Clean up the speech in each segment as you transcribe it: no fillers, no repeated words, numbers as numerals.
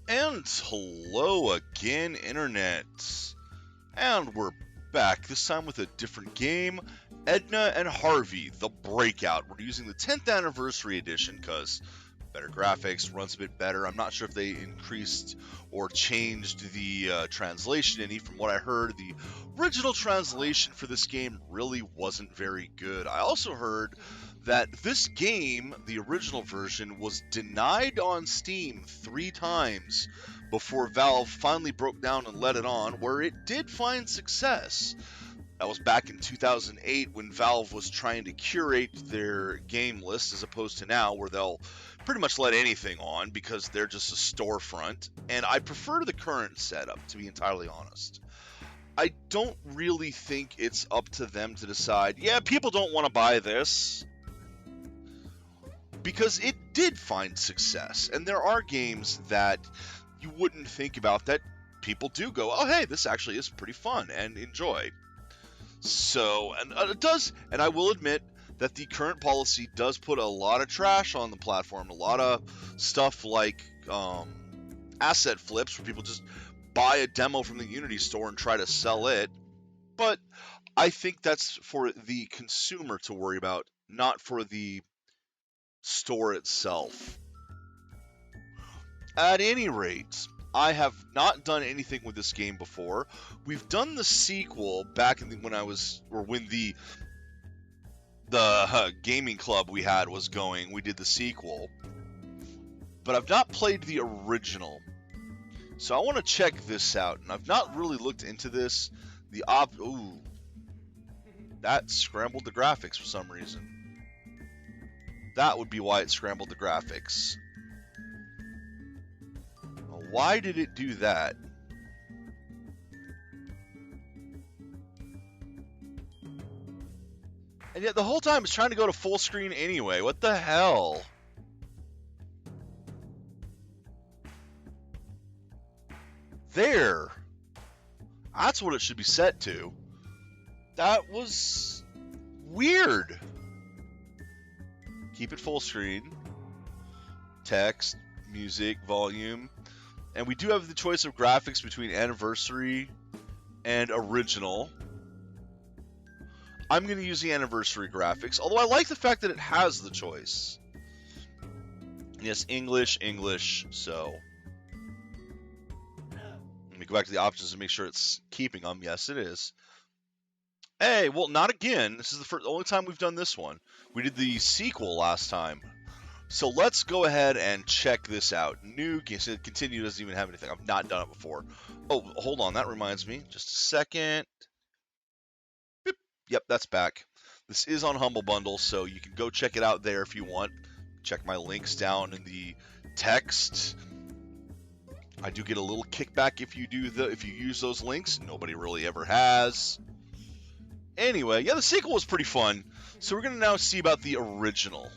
And hello again, Internet. And we're back, this time with a different game, Edna and Harvey, the Breakout. We're using the 10th Anniversary Edition because better graphics, runs a bit better. I'm not sure if they increased or changed the translation any. From what I heard, the original translation for this game really wasn't very good. I also heard that this game, the original version, was denied on Steam 3 times before Valve finally broke down and let it on, where it did find success. That was back in 2008 when Valve was trying to curate their game list, as opposed to now where they'll pretty much let anything on because they're just a storefront. And I prefer the current setup, to be entirely honest. I don't really think it's up to them to decide, yeah, people don't want to buy this, because it did find success. And there are games that you wouldn't think about that people do go, oh, hey, this actually is pretty fun and enjoy. So, and it does, and I will admit that the current policy does put a lot of trash on the platform, a lot of stuff like asset flips, where people just buy a demo from the Unity store and try to sell it. But I think that's for the consumer to worry about, not for the store itself. At any rate, I have not done anything with this game before. We've done the sequel back in when the gaming club we had was going. We did the sequel, but I've not played the original. So I want to check this out, and I've not really looked into this. Ooh, that scrambled the graphics for some reason. That would be why it scrambled the graphics. Why did it do that? And yet the whole time it's trying to go to full screen anyway. What the hell? There. That's what it should be set to. That was weird. Keep it full screen. Text, music, volume. And we do have the choice of graphics between Anniversary and Original. I'm going to use the Anniversary graphics, although I like the fact that it has the choice. Yes, English, so. Let me go back to the options and make sure it's keeping them. Yes, it is. Hey, well, not again. This is the only time we've done this one. We did the sequel last time. So let's go ahead and check this out. New game. So continue doesn't even have anything. I've not done it before. Oh, hold on. That reminds me. Just a second. Beep. Yep, that's back. This is on Humble Bundle, so you can go check it out there if you want. Check my links down in the text. I do get a little kickback if you use those links. Nobody really ever has. Anyway, yeah, the sequel was pretty fun. So we're going to now see about the original.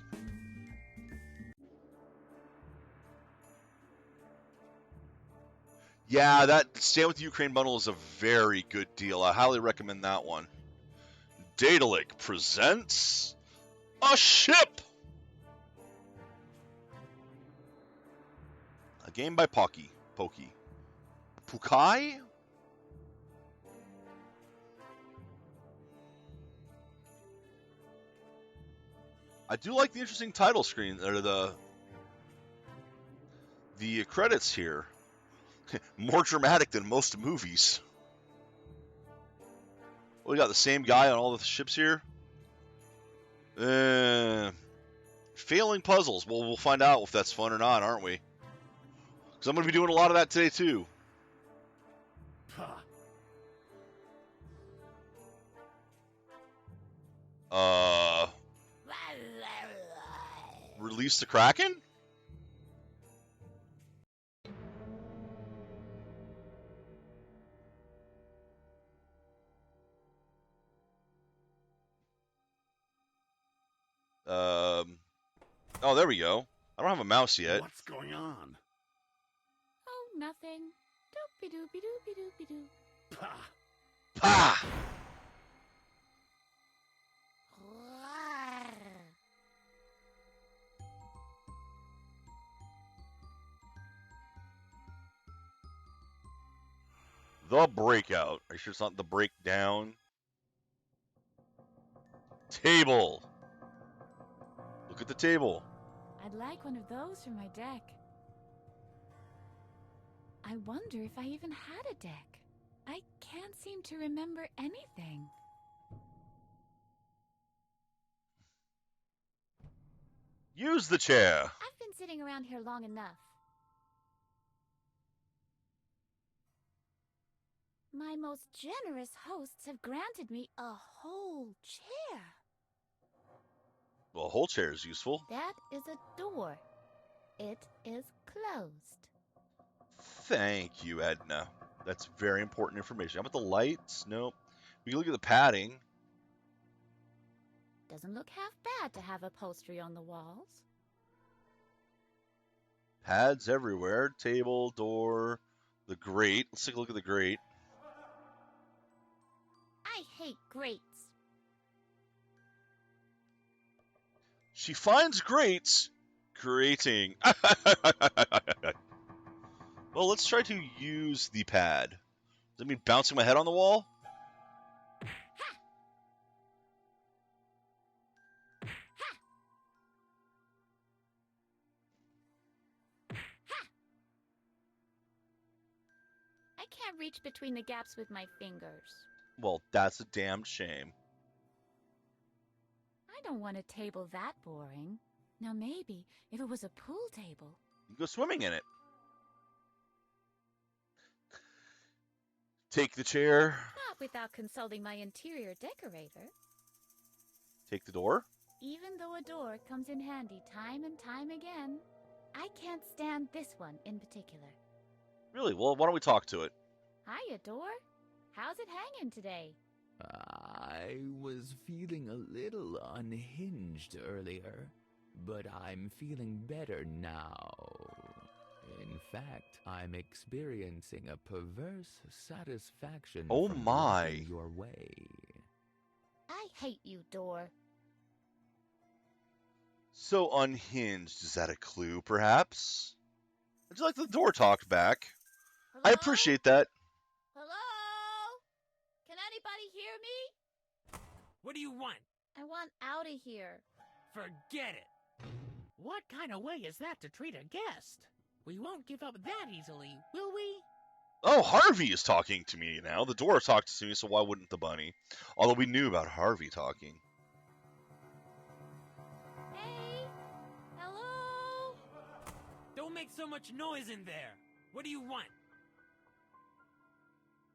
Yeah, that Stand With Ukraine bundle is a very good deal. I highly recommend that one. Daedalic presents a ship! A game by Pokey. Pukai? I do like the interesting title screen, or the credits here. More dramatic than most movies. We got the same guy on all the ships here. Failing puzzles. Well, we'll find out if that's fun or not, aren't we? Because I'm going to be doing a lot of that today, too. Release the Kraken? Oh, there we go. I don't have a mouse yet. What's going on? Oh, nothing. Doopy doopy doopy doopy doo. Pah! Pah! The Breakout. Are you sure it's not the Breakdown? Table. Look at the table. I'd like one of those for my deck. I wonder if I even had a deck. I can't seem to remember anything. Use the chair. I've been sitting around here long enough. My most generous hosts have granted me a whole chair. Well, a whole chair is useful. That is a door. It is closed. Thank you, Edna. That's very important information. How about the lights? Nope. We can look at the padding. Doesn't look half bad to have upholstery on the walls. Pads everywhere. Table, door, the grate. Let's take a look at the grate. I hate grates. She finds grates creating. Well, let's try to use the pad. Does that mean bouncing my head on the wall? I can't reach between the gaps with my fingers. Well, that's a damned shame. I don't want a table that boring. Now maybe if it was a pool table. You can go swimming in it. Take the chair. Not without consulting my interior decorator. Take the door. Even though a door comes in handy time and time again, I can't stand this one in particular. Really? Well, why don't we talk to it? Hiya, door. How's it hanging today? I was feeling a little unhinged earlier, but I'm feeling better now. In fact, I'm experiencing a perverse satisfaction Oh from my. walking your way. I hate you, door. So unhinged. Is that a clue, perhaps? Would you like the door talked back? Hello? I appreciate that. Hello? Can anybody hear me? What do you want? I want out of here. Forget it. What kind of way is that to treat a guest? We won't give up that easily, will we? Oh, Harvey is talking to me now. The door talked to me, so why wouldn't the bunny? Although we knew about Harvey talking. Hey? Hello? Don't make so much noise in there. What do you want?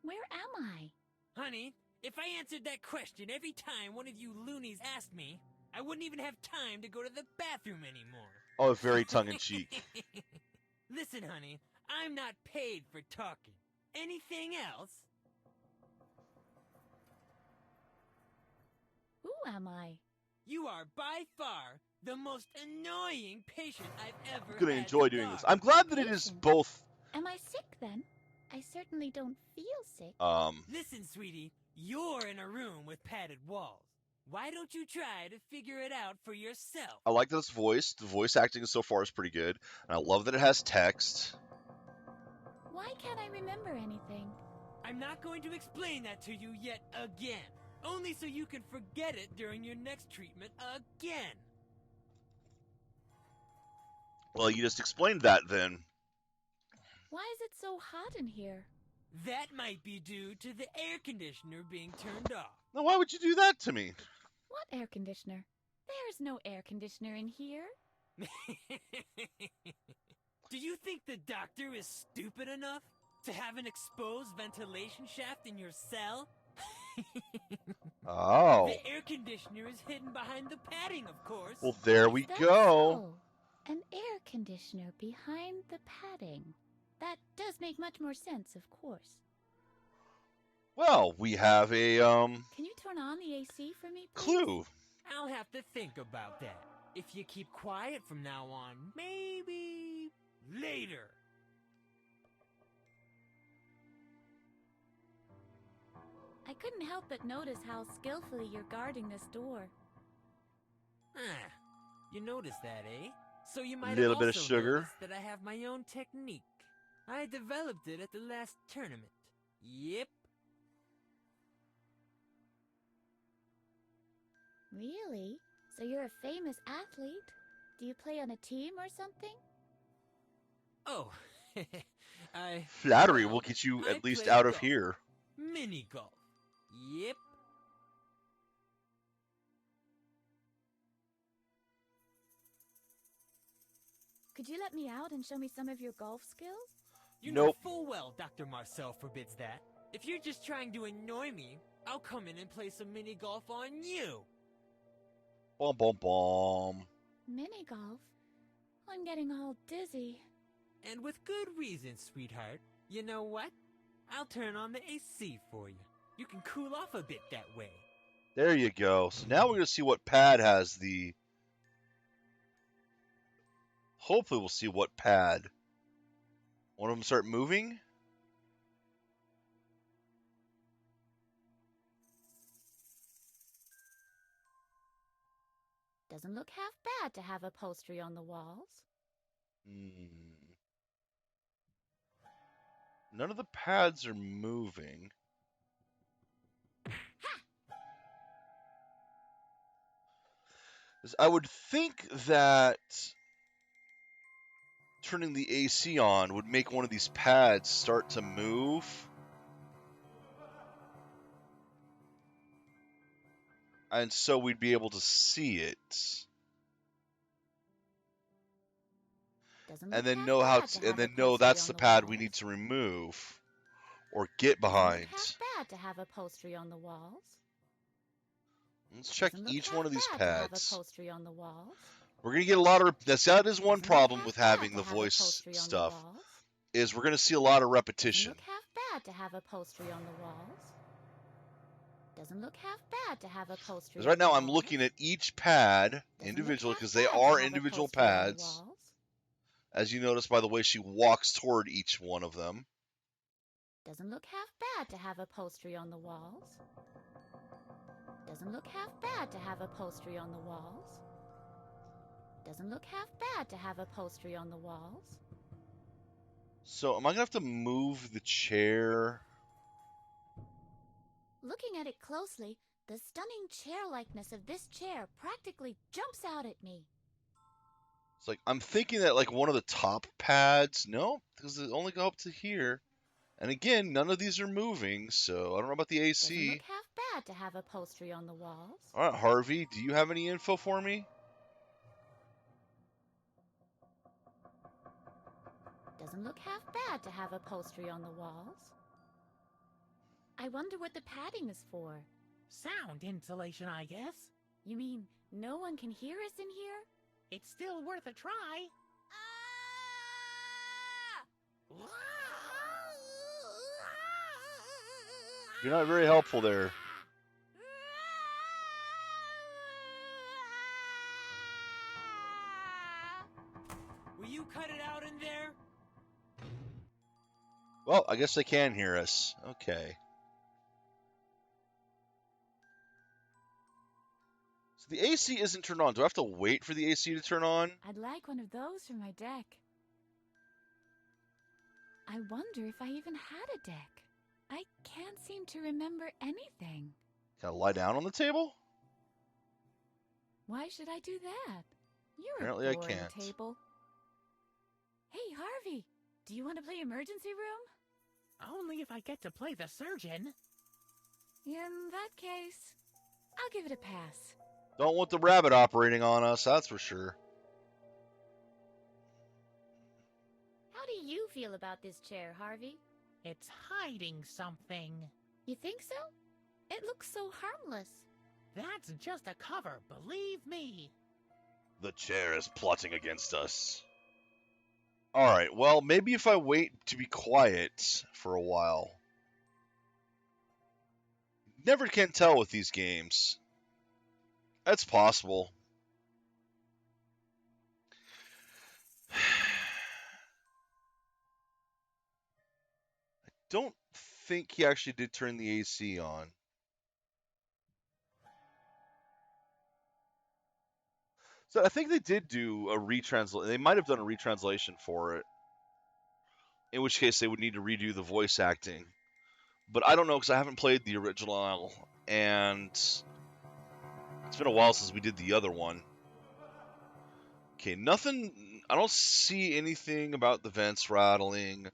Where am I? Honey, if I answered that question every time one of you loonies asked me, I wouldn't even have time to go to the bathroom anymore. Oh, very tongue-in-cheek. Listen, honey, I'm not paid for talking. Anything else? Who am I? You are by far the most annoying patient I've ever I'm gonna had enjoy to doing guard. this. I'm glad that it is both. Am I sick then? I certainly don't feel sick. Listen, sweetie, you're in a room with padded walls. Why don't you try to figure it out for yourself? I like that it's voiced. The voice acting so far is pretty good. And I love that it has text. Why can't I remember anything? I'm not going to explain that to you yet again. Only so you can forget it during your next treatment again. Well, you just explained that then. Why is it so hot in here? That might be due to the air conditioner being turned off. Now, why would you do that to me? What air conditioner? There's no air conditioner in here. Do you think the doctor is stupid enough to have an exposed ventilation shaft in your cell? Oh. The air conditioner is hidden behind the padding, of course. Well, there we Is that go. so? An air conditioner behind the padding. That does make much more sense, of course. Well, we have a, Can you turn on the AC for me, please? clue. I'll have to think about that. If you keep quiet from now on, maybe later. I couldn't help but notice how skillfully you're guarding this door. Ah, you noticed that, eh? So you might Little have bit of also sugar. noticed that I have my own technique. I developed it at the last tournament. Yep. Really? So you're a famous athlete? Do you play on a team or something? Oh, Flattery well, will get you I at least play out of golf. here. Mini golf. Yep. Could you let me out and show me some of your golf skills? You Nope. know full well Dr. Marcel forbids that. If you're just trying to annoy me, I'll come in and play some mini golf on you. Bom bom bom. Mini golf? I'm getting all dizzy. And with good reason, sweetheart. You know what? I'll turn on the AC for you. You can cool off a bit that way. There you go. So now we're going to see what pad has the... Hopefully we'll see what pad. One of them start moving? Doesn't look half bad to have upholstery on the walls. None of the pads are moving. I would think that turning the AC on would make one of these pads start to move. And so we'd be able to see it. Doesn't And look then half know how bad to, to and have then know upholstery that's on the the pad we walls. need to remove or get Doesn't behind. look half bad to have upholstery on the walls. Let's check Doesn't look each half one of these bad to have pads. upholstery on the walls. We're going to get a lot of... That is one Doesn't look problem half with bad having to the have voice upholstery on the stuff, walls. is we're going to see a lot of Doesn't repetition. look half bad to have upholstery on the walls. Doesn't look half bad to have upholstery Because on right the now walls. I'm looking at each pad Doesn't look individually, half because they bad to are have individual upholstery on the pads. walls. As you notice by the way she walks toward each one of them. Doesn't look half bad to have upholstery on the walls. Doesn't look half bad to have upholstery on the walls. Doesn't look half bad to have upholstery on the walls. So am I going to have to move the chair? Looking at it closely, the stunning chair-likeness of this chair practically jumps out at me. It's like, I'm thinking that like one of the top pads, no, because it only go up to here. And again, none of these are moving, so I don't know about the Doesn't AC. look half bad to have upholstery on the walls. All right, Harvey, do you have any info for me? Doesn't look half bad to have upholstery on the walls. I wonder what the padding is for. Sound insulation, I guess. You mean no one can hear us in here? It's still worth a try. You're not very helpful there. Will you cut it out in there? Well, I guess they can hear us. Okay. So the AC isn't turned on. Do I have to wait for the AC to turn on? I'd like one of those for my deck. I wonder if I even had a deck. I can't seem to remember anything. Can I lie down on the table? Why should I do that? You're Apparently I a boring can't. table. Hey, Harvey, do you want to play emergency room? Only if I get to play the surgeon. In that case, I'll give it a pass. Don't want the rabbit operating on us, that's for sure. How do you feel about this chair, Harvey? It's hiding something. You think so? It looks so harmless. That's just a cover, believe me. The chair is plotting against us. Alright, well, maybe if I wait to be quiet for a while. Never can tell with these games. That's possible. I don't think he actually did turn the AC on. So I think they did do a retranslate. They might have done a retranslation for it. In which case they would need to redo the voice acting. but I don't know because I haven't played the original, and it's been a while since we did the other one. Okay, nothing. I don't see anything about the vents rattling.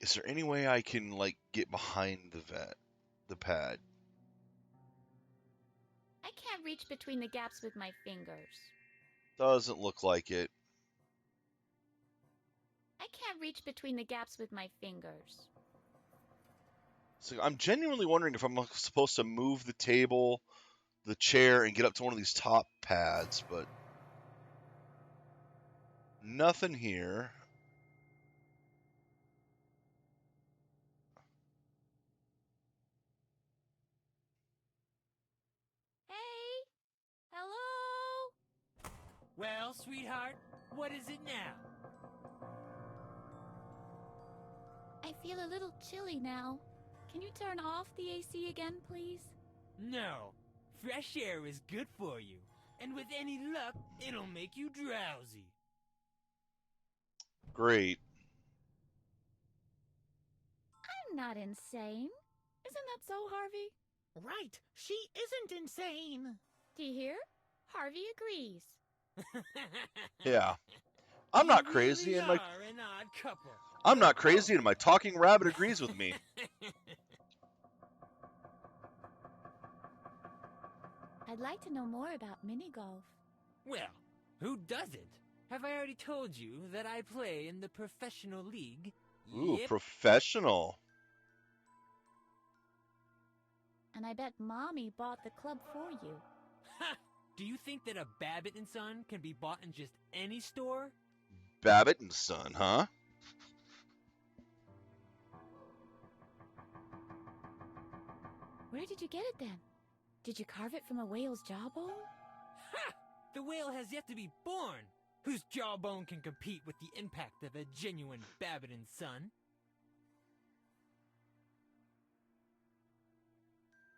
Is there any way I can like get behind the pad? I can't reach between the gaps with my fingers. Doesn't look like it. I can't reach between the gaps with my fingers. So I'm genuinely wondering if I'm supposed to move the table, the chair, and get up to one of these top pads, but nothing here. Hey! Hello? Well, sweetheart, what is it now? I feel a little chilly now. Can you turn off the AC again, please? No. Fresh air is good for you. And with any luck, it'll make you drowsy. Great. I'm not insane. Isn't that so, Harvey? Right, she isn't insane. Do you hear? Harvey agrees. Yeah. I'm not You crazy, really and my are an odd couple. I'm not crazy, and my talking rabbit agrees with me. I'd like to know more about mini golf. Well, who doesn't? Have I already told you that I play in the professional league? Ooh, Yep. professional. And I bet Mommy bought the club for you. Ha! Do you think that a Babbitt & Son can be bought in just any store? Babbitt and Son, huh? Where did you get it then? Did you carve it from a whale's jawbone? Ha! The whale has yet to be born, whose jawbone can compete with the impact of a genuine Babbitt & Son.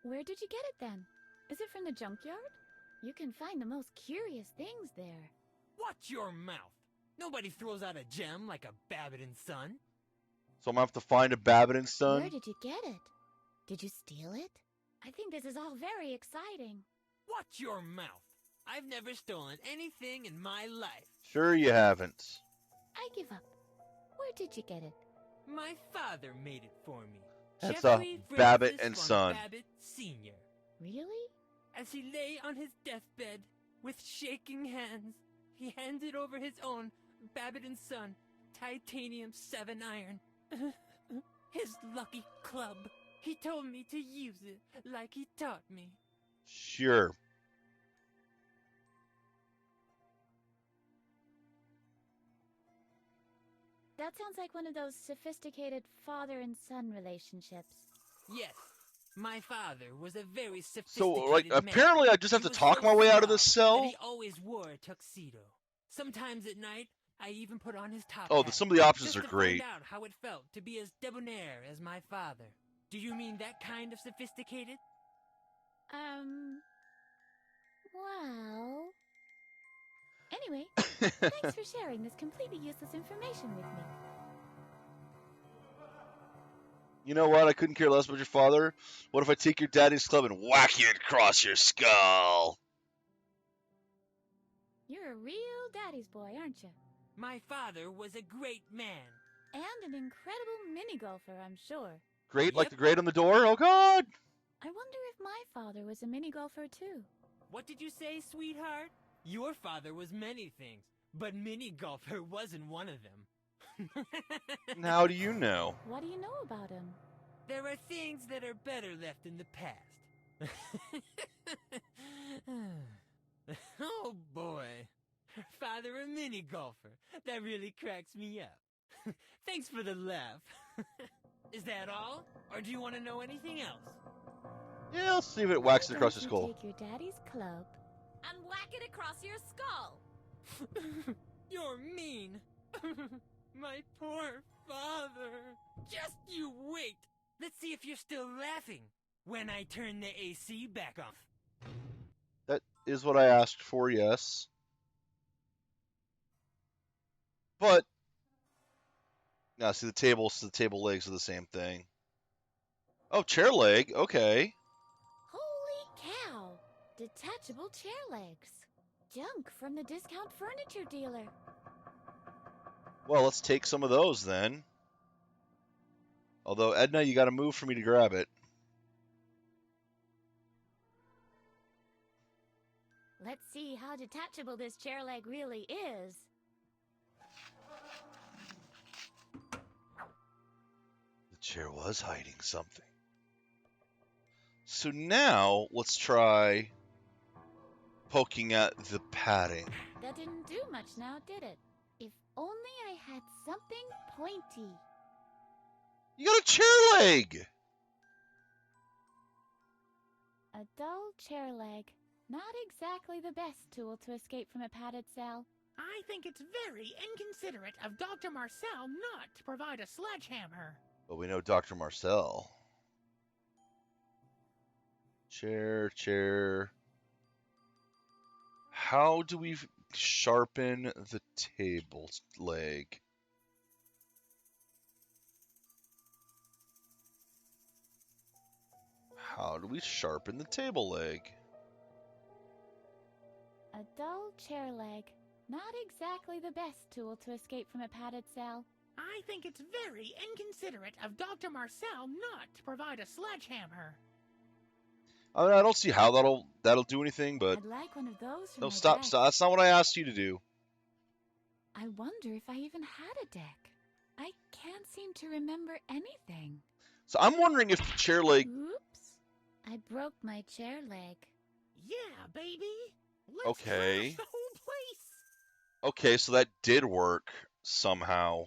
Where did you get it then? Is it from the junkyard? You can find the most curious things there. Watch your mouth! Nobody throws out a gem like a Babbitt & Son. So I'm gonna have to find a Babbitt and Where Son. did you get it? Did you steal it? I think this is all very exciting. Watch your mouth! I've never stolen anything in my life. Sure you haven't. I give up. Where did you get it? My father made it for me. That's Jeffrey a Babbitt Francis and von Son. Babbitt Sr. Really? As he lay on his deathbed, with shaking hands, he handed over his own Babbitt & Son titanium 7 iron. His lucky club. He told me to use it like he taught me. Sure. That sounds like one of those sophisticated father and son relationships. Yes, my father was a very So, sophisticated like, man. apparently I just have He to was talk so my way out of this suave that cell? he always wore a tuxedo. Sometimes at night, I even put on his top Oh, hat, some of the options just are to great. find out how it felt to be as debonair as my father. Do you mean that kind of sophisticated? Well... Anyway, thanks for sharing this completely useless information with me. You know what? I couldn't care less about your father. What if I take your daddy's club and whack you across your skull? You're a real daddy's boy, aren't you? My father was a great man. And an incredible mini golfer, I'm sure. Great, like Yep. the grate on the door? Oh, God! I wonder if my father was a mini golfer too. What did you say, sweetheart? Your father was many things, but mini golfer wasn't one of them. And how do you know? What do you know about him? There are things that are better left in the past. Oh boy. Father a mini golfer. That really cracks me up. Thanks for the laugh. Is that all? Or do you want to know anything else? Yeah, let's see if it whacks it Why across don't your skull. you take your daddy's club and whack it across your skull? You're mean. My poor father. Just you wait. Let's see if you're still laughing when I turn the AC back off. That is what I asked for, yes. But, now see the table legs are the same thing. Oh, chair leg. Okay. Holy cow! Detachable chair legs. Junk from the discount furniture dealer. Well, let's take some of those then. Although, Edna, you gotta move for me to grab it. Let's see how detachable this chair leg really is. The chair was hiding something. So now, let's try poking at the padding. That didn't do much now, did it? If only I had something pointy. You got a chair leg! A dull chair leg. Not exactly the best tool to escape from a padded cell. I think it's very inconsiderate of Dr. Marcel not to provide a sledgehammer. But we know Dr. Marcel. Chair. How do we sharpen the table leg? How do we sharpen the table leg? A dull chair leg. Not exactly the best tool to escape from a padded cell. I think it's very inconsiderate of Dr. Marcel not to provide a sledgehammer. I mean, I don't see how that'll do anything, but I'd like one of those for no, my stop. deck. That's not what I asked you to do. I wonder if I even had a deck. I can't seem to remember anything. So I'm wondering if the chair leg. Oops. I broke my chair leg. Yeah, baby. Let's Okay. trash the whole place. Okay, so that did work somehow.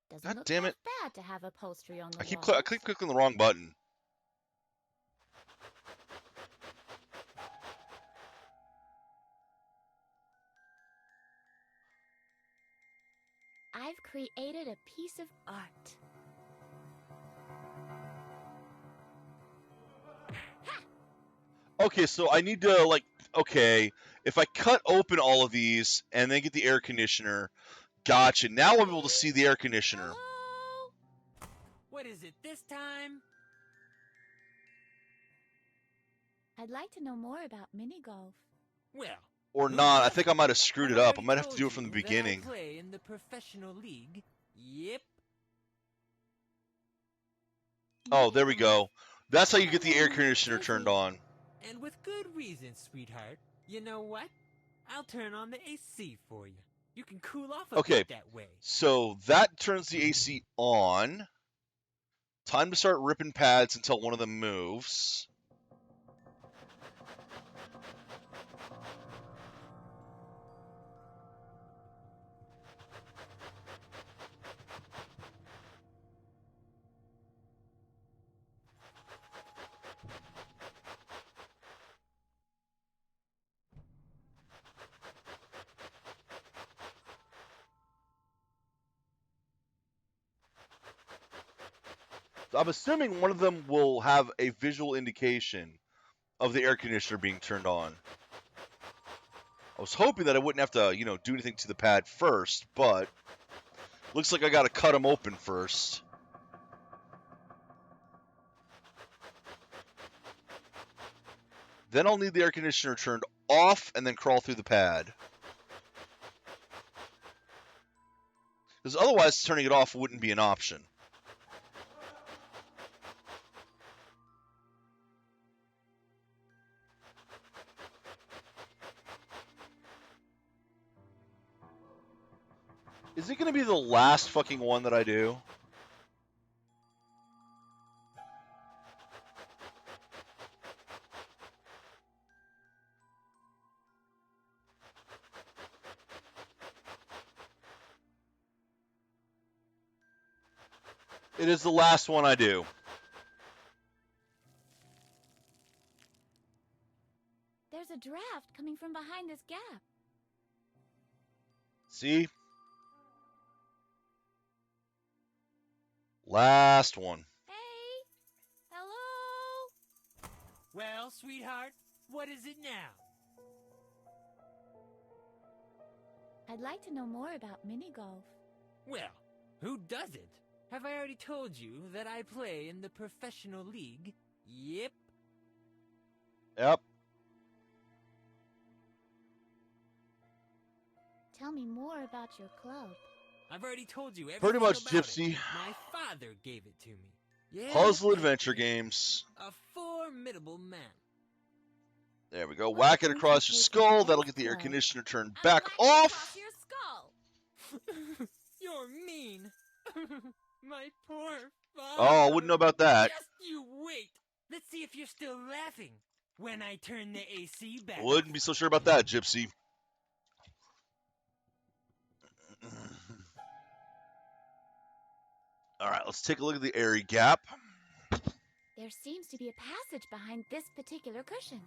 Doesn't God look damn half it. bad to have upholstery on the I keep walls. clicking the wrong button. I've created a piece of art. Okay, so I need to, okay, if I cut open all of these and then get the air conditioner, gotcha. Now I'm able to see the air conditioner. Hello? What is it this time? I'd like to know more about mini golf. Well, Or who not. I doesn't? think I might have screwed it I've up. I already might have to told do it from the you that beginning. I play in the professional league. Yep. Oh, there we Mini golf? go. That's how you get the air Hmm, conditioner dizzy. turned on. And with good reason, sweetheart. You know what? I'll turn on the AC for you. You can cool off a Okay. bit that way. So that turns the AC on. Time to start ripping pads until one of them moves. I'm assuming one of them will have a visual indication of the air conditioner being turned on. I was hoping that I wouldn't have to, do anything to the pad first, but looks like I got to cut them open first. Then I'll need the air conditioner turned off and then crawl through the pad. Because otherwise, turning it off wouldn't be an option. Is it going to be the last fucking one that I do? It is the last one I do. There's a draft coming from behind this gap. See? Last one. Hey! Hello? Well, sweetheart, what is it now? I'd like to know more about mini golf. Well, who doesn't? Have I already told you that I play in the professional league? Yep. Yep. Tell me more about your club. I've already told you everything Pretty much, about Gypsy. it. My father gave it to me. Yeah, Puzzle adventure games. a formidable man. There we go. What Whack it brings across you your to skull. Golf That'll get the air Club? conditioner turned I'll back whack you across off. your skull. You're mean. My poor father. Oh, I wouldn't know about that. Just you wait. Let's see if you're still laughing when I turn the AC back. Wouldn't be so sure about that, Gypsy. All right, let's take a look at the airy gap. There seems to be a passage behind this particular cushion.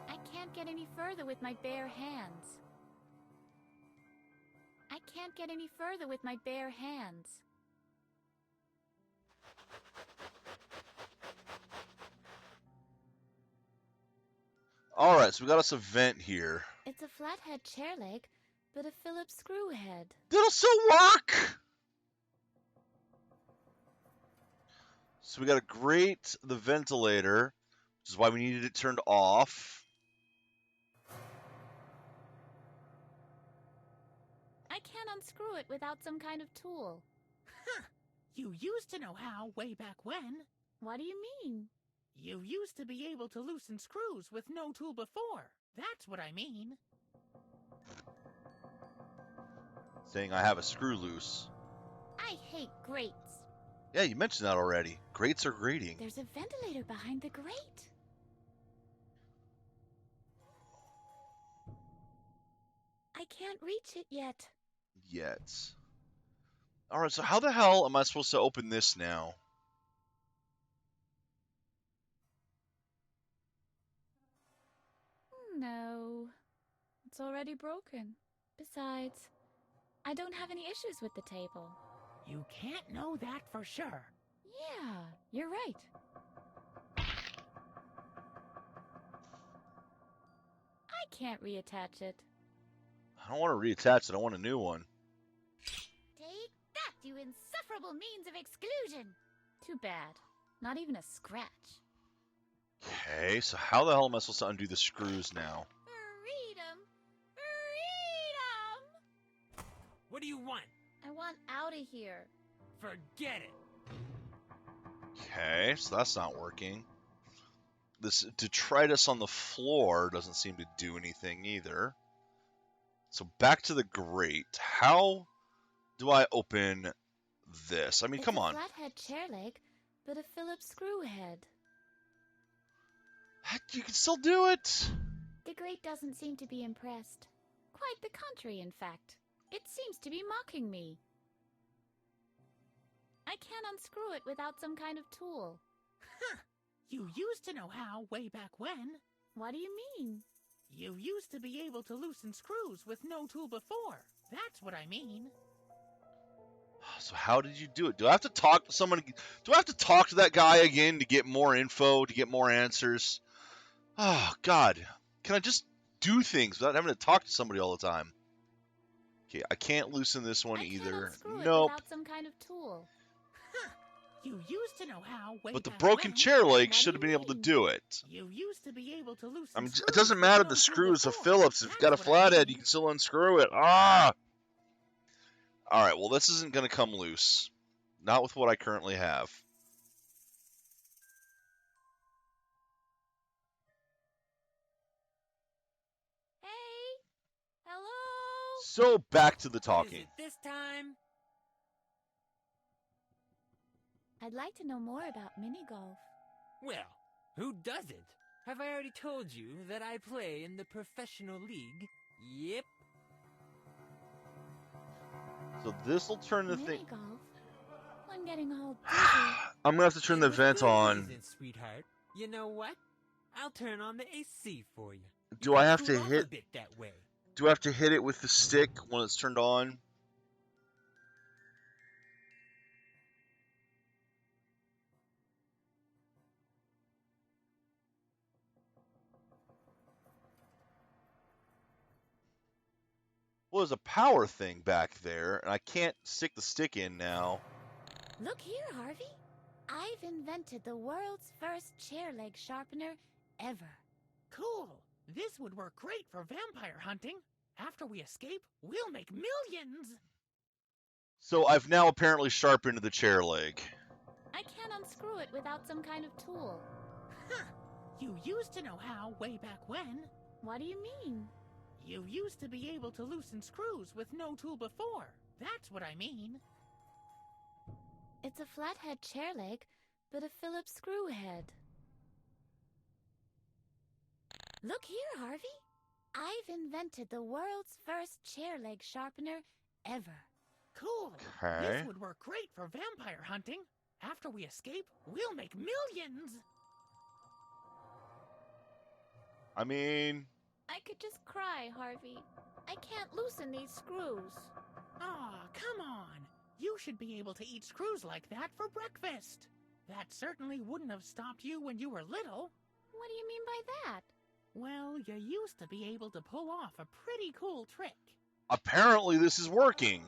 I can't get any further with my bare hands. I can't get any further with my bare hands. All right, so we got us a vent here. It's a flathead chair leg, but a Phillips screw head. That'll still work. So we got to grate the ventilator, which is why we needed it turned off. I can't unscrew it without some kind of tool. Huh. You used to know how way back when. What do you mean? You used to be able to loosen screws with no tool before. That's what I mean. Saying I have a screw loose. I hate grates. Yeah, you mentioned that already. Grates are grating. There's a ventilator behind the grate. I can't reach it yet. Yet. All right, so how the hell am I supposed to open this now? No. It's already broken. Besides, I don't have any issues with the table. You can't know that for sure. Yeah, you're right. I can't reattach it. I don't want to reattach it. I want a new one. Take that, you insufferable means of exclusion! Too bad. Not even a scratch. Okay, so how the hell am I supposed to undo the screws now? Freedom! Freedom! What do you want? I want out of here. Forget it. Okay, so that's not working. This detritus on the floor doesn't seem to do anything either. So back to the grate. How do I open this? I mean, come on. It's a flathead chair leg, but a Phillips screw head. Heck, you can still do it. The grate doesn't seem to be impressed. Quite the contrary, in fact. It seems to be mocking me. I can't unscrew it without some kind of tool. Huh. You used to know how way back when. What do you mean? You used to be able to loosen screws with no tool before. That's what I mean. So how did you do it? Do I have to talk to someone? Do I have to talk to that guy again to get more info, to get more answers? Oh, God. Can I just do things without having to talk to somebody all the time? Okay, I can't loosen this one I can't either. unscrew it Nope. without some kind of tool. Huh. You used to know how way But the back broken when. chair leg What should do have been you able to mean? do it. You used to be able to loosen I mean, screws it doesn't with matter no the tool screws of before. Phillips. If you've got a That's what I flathead, mean. you can still unscrew it. Ah! All right, well, this isn't going to come loose. Not with what I currently have. Hey! Hello? So back to the What is talking. it this time? I'd like to know more about mini golf. Well, who doesn't? Have I already told you that I play in the professional league? Yep. So this will turn the Mini thing. golf? I'm getting all dizzy. I'm gonna have to turn the And with vent good on. reason, sweetheart. You know what? I'll turn on the AC for you. Do You I can have cool to off hit? a bit that way? Do I have to hit it with the stick when it's turned on? Well, there's a power thing back there, and I can't stick the stick in now. Look here, Harvey. I've invented the world's first chair leg sharpener ever. Cool. This would work great for vampire hunting. After we escape, we'll make millions. So I've now apparently sharpened the chair leg. I can't unscrew it without some kind of tool. Huh. You used to know how way back when. What do you mean? You used to be able to loosen screws with no tool before. That's what I mean. It's a flathead chair leg, but a Phillips screw head. Look here, Harvey. I've invented the world's first chair leg sharpener ever. Cool. Okay. This would work great for vampire hunting. After we escape, we'll make millions. I mean, I could just cry, Harvey. I can't loosen these screws. Aw, come on. You should be able to eat screws like that for breakfast. That certainly wouldn't have stopped you when you were little. What do you mean by that? Well, you used to be able to pull off a pretty cool trick. apparently this is working.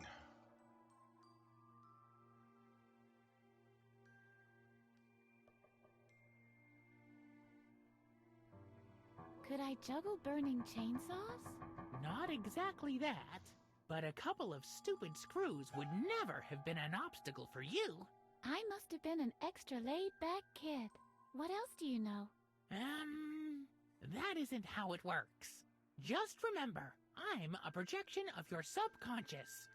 Could I juggle burning chainsaws? Not exactly that, but a couple of stupid screws would never have been an obstacle for you. I must have been an extra laid-back kid. What else do you know? That isn't how it works. Just remember, I'm a projection of your subconscious.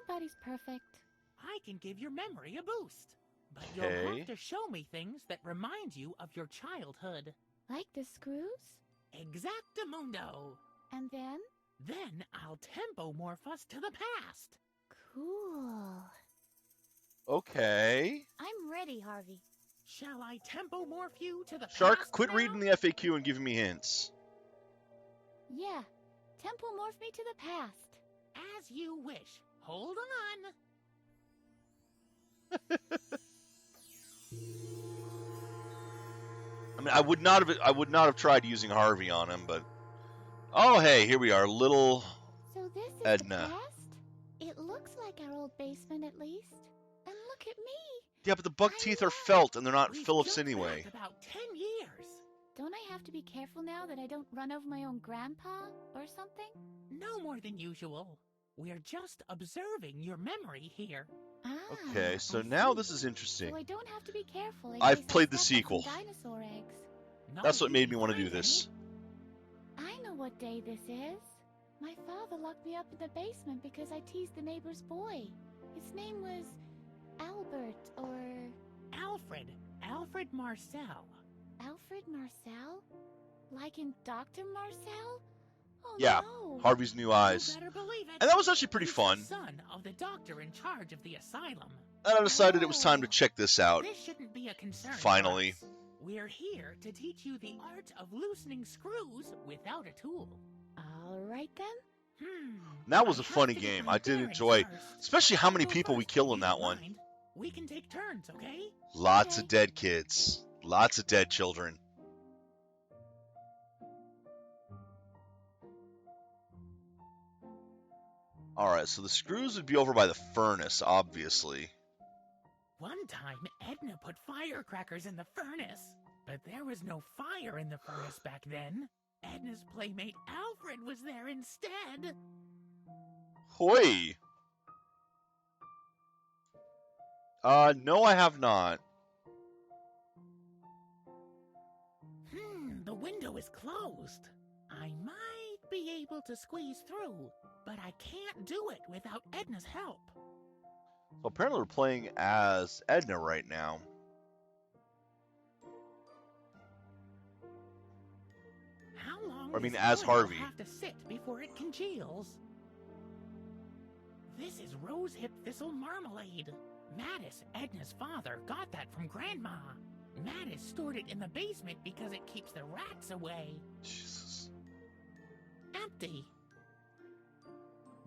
Nobody's perfect. I can give your memory a boost. But Okay. you'll have to show me things that remind you of your childhood. Like the screws? Exactamundo. And then? Then I'll tempomorph us to the past. Cool. Okay. I'm ready, Harvey. Shall I tempomorph you to the Shark, past quit now? reading the FAQ and giving me hints. Yeah. Tempomorph me to the past. As you wish. Hold on. I mean, I would not have tried using Harvey on him, but oh hey, here we are, little So this is Edna. the past? It looks like our old basement at least. And look at me. Yeah, but the buck teeth are felt and they're not We've Phillips jumped anyway. back about 10 years. Don't I have to be careful now that I don't run over my own grandpa or something? No more than usual. We're just observing your memory here. Ah, Okay, so I now see. this is interesting. So I don't have to be careful. in I've case I played the step on sequel. some dinosaur eggs. Not That's if what you made can me want to do find this. I know what day this is. My father locked me up in the basement because I teased the neighbor's boy. His name was Albert or any. Alfred Marcel. Alfred Marcel? Like in Dr. Marcel? Oh Yeah, no. Harvey's new eyes. You better believe it. And that was actually pretty He's fun. the son of the doctor in charge of the asylum. And I decided it was time to check this out. This shouldn't be a concern. for Finally. us. We're here to teach you the art of loosening screws without a tool. All right then. That was I a have funny to game. get my I did bearings enjoy, first. especially how many I'll go people we first, kill if in you that don't one. mind. We can take turns, okay? Lots Okay. of dead kids. Lots of dead children. Alright, so the screws would be over by the furnace, obviously. One time, Edna put firecrackers in the furnace. But there was no fire in the furnace back then. Edna's playmate Alfred was there instead. Hoi! No I have not. The window is closed. I might be able to squeeze through, but I can't do it without Edna's help. So apparently we're playing as Edna right now. How long I mean, does as oil Harvey. have to sit before it congeals? This is rosehip thistle marmalade. Mattis, Edna's father, got that from Grandma. Mattis stored it in the basement because it keeps the rats away. Jesus. Empty.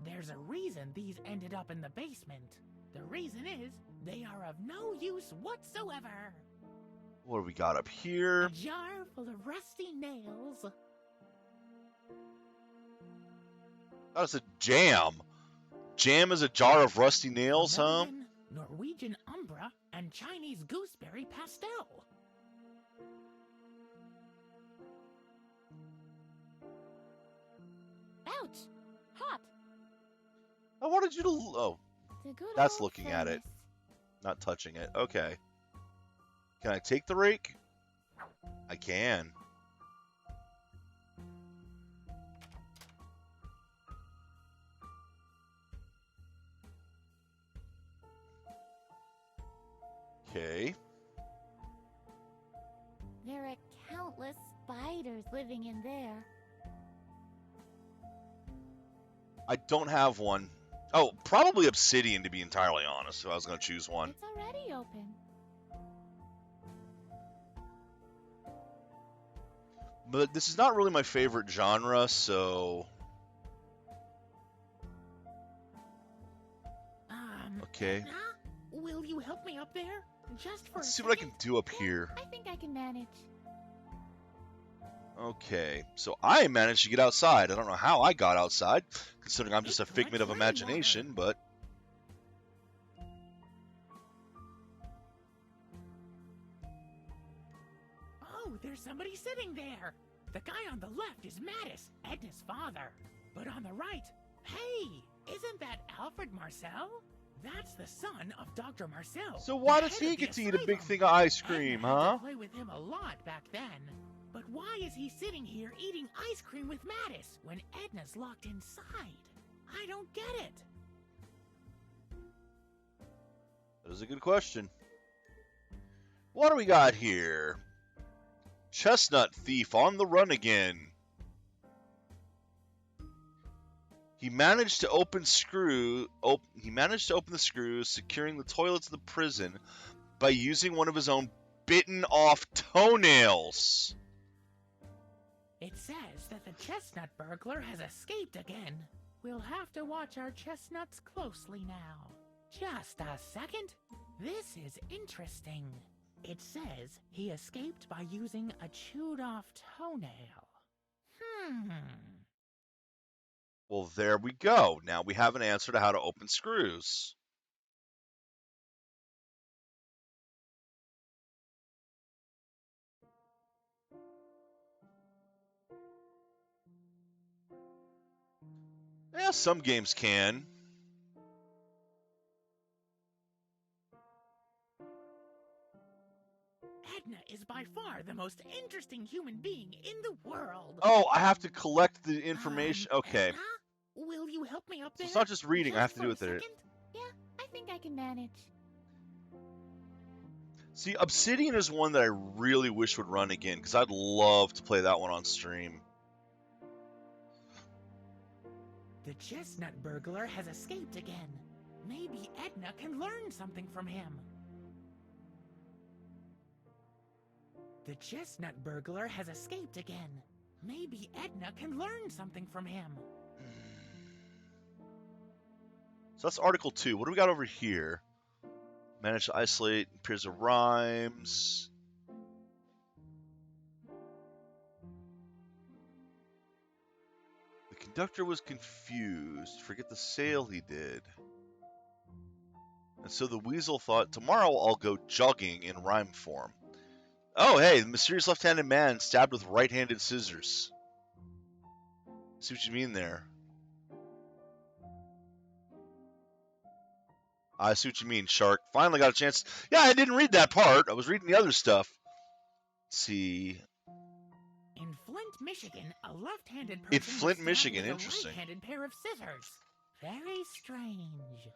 There's a reason these ended up in the basement. The reason is they are of no use whatsoever. What do we got up here? A jar full of rusty nails. That was a jam. Jam is a jar of rusty nails, huh? American, Norwegian umbra, and Chinese gooseberry pastel. Ouch! Hot! I wanted you to... Oh, The good that's old looking at it. furnace. Not touching it. Okay. Can I take the rake? I can. Okay. There are countless spiders living in there. I don't have one. Oh, probably obsidian, to be entirely honest, if I was going to choose one. It's already open. But this is not really my favorite genre, so... Okay. Edna, will you help me up there? Just for Let's a see what I can second? do up here. I think I can manage. Okay, so I managed to get outside. I don't know how I got outside, considering I'm just a It figment of collects imagination, but... Oh, there's somebody sitting there. The guy on the left is Mattis, Edna's father. But on the right, hey, isn't that Alfred Marcel? That's the son of Dr. Marcel. So why the does head he of the get to eat a big asylum. thing of ice Edna cream, had huh? to play with him a lot back then. But why is he sitting here eating ice cream with Mattis when Edna's locked inside? I don't get it. That is a good question. What do we got here? Chestnut thief on the run again. He managed to open the screws, securing the toilets of the prison by using one of his own bitten-off toenails. It says that the chestnut burglar has escaped again. We'll have to watch our chestnuts closely now. Just a second. This is interesting. It says he escaped by using a chewed-off toenail. Well, there we go. Now we have an answer to how to open screws. Yeah, some games can. Edna is by far the most interesting human being in the world. Oh, I have to collect the information. Okay. Edna, will you help me up So there? it's not just reading, I have to do for it there. a second? Yeah, I think I can manage. See, Obsidian is one that I really wish would run again, because I'd love to play that one on stream. The chestnut burglar has escaped again. Maybe Edna can learn something from him. The chestnut burglar has escaped again. Maybe Edna can learn something from him. So that's Article 2. What do we got over here? Manage to isolate pairs of rhymes. The conductor was confused. Forget the sale he did. And so the weasel thought, tomorrow I'll go jogging in rhyme form. Oh, hey, the mysterious left-handed man stabbed with right-handed scissors. See what you mean there. I see what you mean, Shark. Finally got a chance. Yeah, I didn't read that part. I was reading the other stuff. Let's see. In Flint, Michigan, a left-handed person In Flint, was stabbed Michigan, with interesting. a right-handed pair of scissors. Very strange.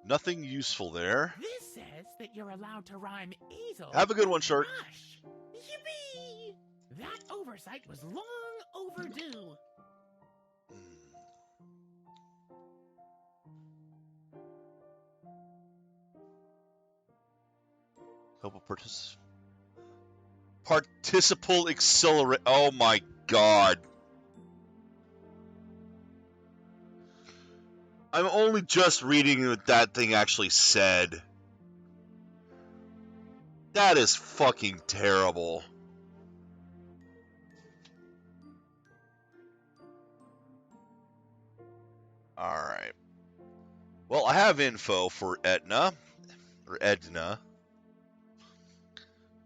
Nothing useful there. This says that you're allowed to rhyme easel. Have a good one, with Shark. rush. Yippee! That oversight was long overdue. Help a participle accelerate. Oh my god. I'm only just reading what that thing actually said. That is fucking terrible. Alright. Well, I have info for Edna. Or Edna.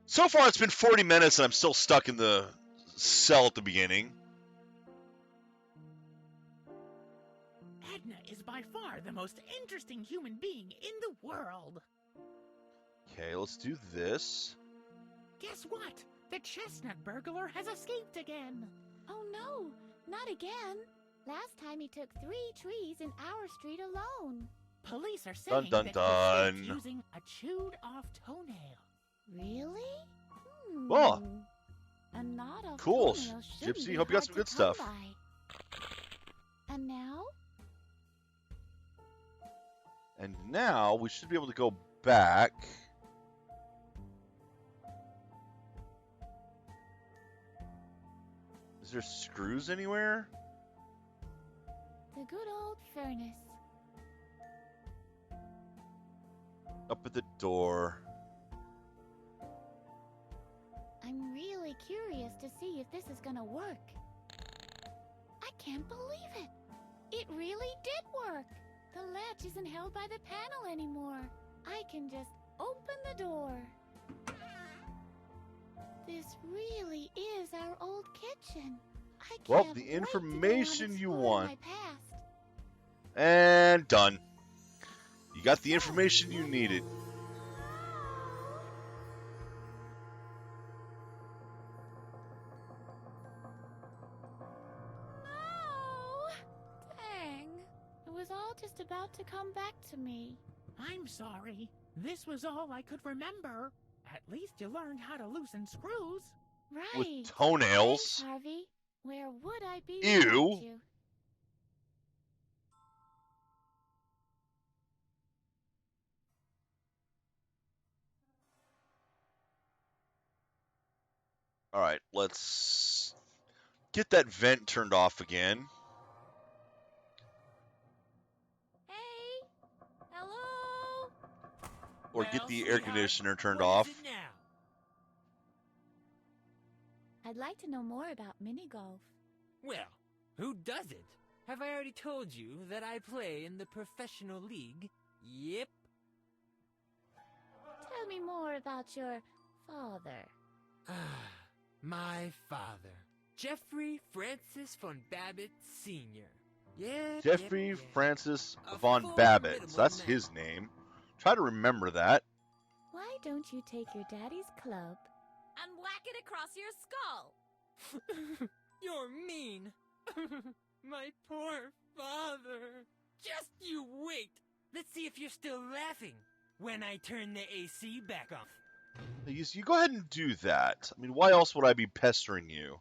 So far, it's been 40 minutes and I'm still stuck in the cell at the beginning. Edna is by far the most interesting human being in the world. Okay, let's do this. Guess what? The chestnut burglar has escaped again. Oh no, not again. Last time he took 3 trees in our street alone. Police are saying Dun, that dun, he escaped dun. using a chewed-off toenail. Really? Oh. A knot-off Cool. toenail shouldn't Gypsy, be hope you got hard some to good come stuff. by. And now? And now we should be able to go back. Is there screws anywhere? The good old furnace. Up at the door. I'm really curious to see if this is gonna work. I can't believe it. It really did work. The latch isn't held by the panel anymore. I can just open the door. This really is our old kitchen. I can't Well, the wait to go on information you exploring want. my past. And done. You got the information you needed. No! Dang. It was all just about to come back to me. I'm sorry. This was all I could remember. At least you learned how to loosen screws. Right. With toenails. Thanks, Harvey. Where would I be Ew. without you? Alright, let's get that vent turned off again. Hey! Hello? Or get Well, the air sweetheart, conditioner turned what is off. it now? I'd like to know more about mini golf. Well, who doesn't? Have I already told you that I play in the professional league? Yep. Tell me more about your father. My father, Jeffrey Francis von Babbitt Sr. Yeah. Jeffrey Francis A von formidable Babbitt. So that's man. his name. Try to remember that. Why don't you take your daddy's club? And whack it across your skull. You're mean. My poor father. Just you wait. Let's see if you're still laughing when I turn the AC back on. You go ahead and do that. I mean, why else would I be pestering you?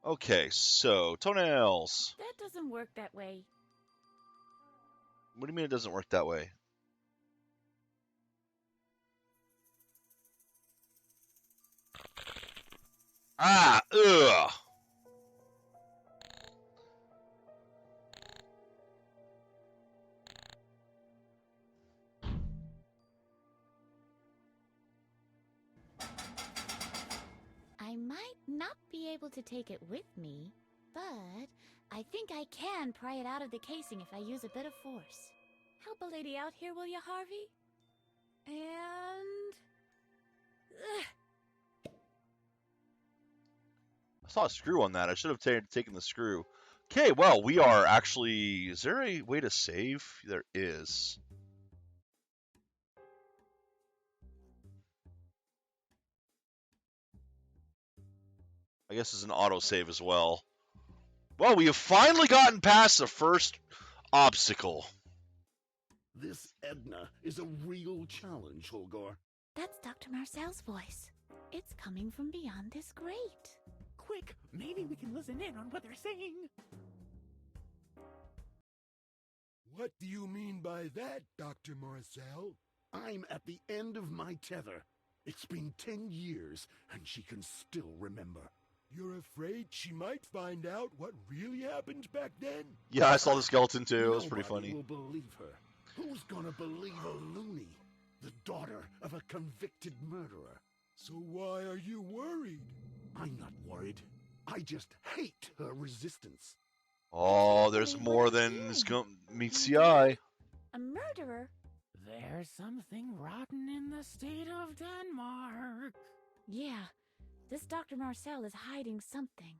Okay, so, toenails. That doesn't work that way. What do you mean it doesn't work that way? Ah, ugh. I might not be able to take it with me, but I think I can pry it out of the casing if I use a bit of force. Help a lady out here, will you, Harvey? And... Ugh. I saw a screw on that. I should have taken the screw. Okay, well, we are actually... Is there a way to save? There is. I guess it's an autosave as well. Well, we have finally gotten past the first obstacle. This Edna is a real challenge, Holgar. That's Dr. Marcel's voice. It's coming from beyond this grate. Quick, maybe we can listen in on what they're saying. What do you mean by that, Dr. Marcel? I'm at the end of my tether. It's been 10 years, and she can still remember. You're afraid she might find out what really happened back then? Yeah, I saw the skeleton too. It was pretty Nobody funny. will believe her. Who's gonna believe a loony? The daughter of a convicted murderer. So why are you worried? I'm not worried. I just hate her resistance. Oh, there's believe more what I'm than hearing. meets Indeed? the eye. A murderer? There's something rotten in the state of Denmark. Yeah, this Dr. Marcel is hiding something.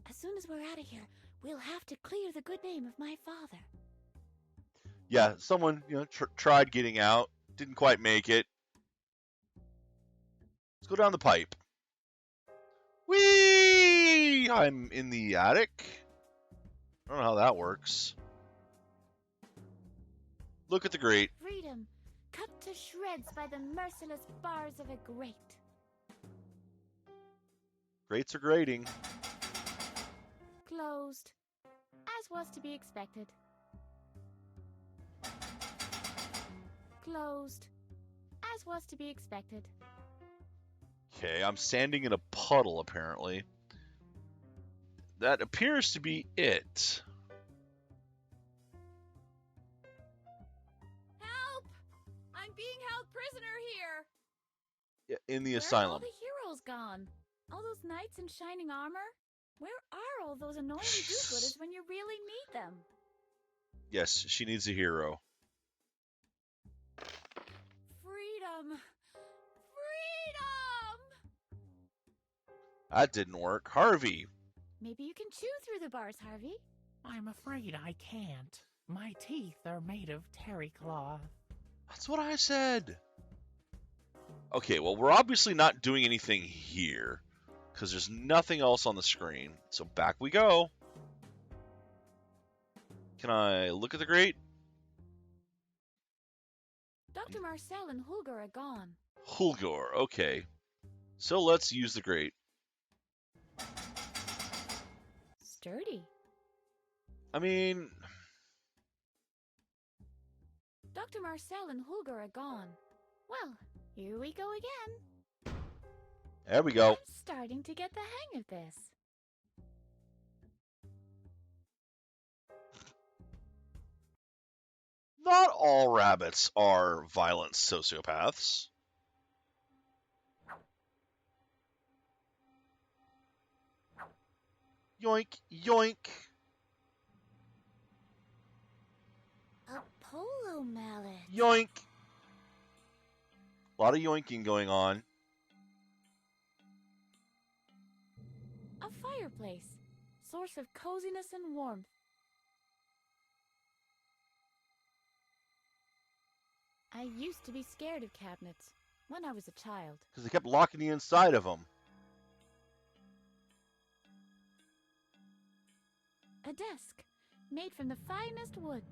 As soon as we're out of here, we'll have to clear the good name of my father. Yeah, someone tried getting out, didn't quite make it. Let's go down the pipe. Whee! I'm in the attic. I don't know how that works. Look at the grate. Freedom, cut to shreds by the merciless bars of a grate. Grates are grating. Closed, as was to be expected. Closed, as was to be expected. Okay, I'm standing in a puddle, apparently. That appears to be it. Help! I'm being held prisoner here. Yeah, in the Where asylum. are all the heroes gone? All those knights in shining armor? Where are all those annoying do-gooders when you really need them? Yes, she needs a hero. Freedom! Freedom! That didn't work. Harvey. Maybe you can chew through the bars, Harvey. I'm afraid I can't. My teeth are made of terry cloth. That's what I said. Okay, well, we're obviously not doing anything here because there's nothing else on the screen. So back we go. Can I look at the grate? Dr. Marcel and Hulger are gone. Hulgor, okay. So let's use the grate. Sturdy. I mean, Dr. Marcel and Hulger are gone. Well, here we go again. there we go. I'm starting to get the hang of this. Not all rabbits are violent sociopaths. Yoink, yoink. A polo mallet. Yoink. A lot of yoinking going on. A fireplace. Source of coziness and warmth. I used to be scared of cabinets when I was a child. Because they kept locking you inside of them. A desk, made from the finest wood.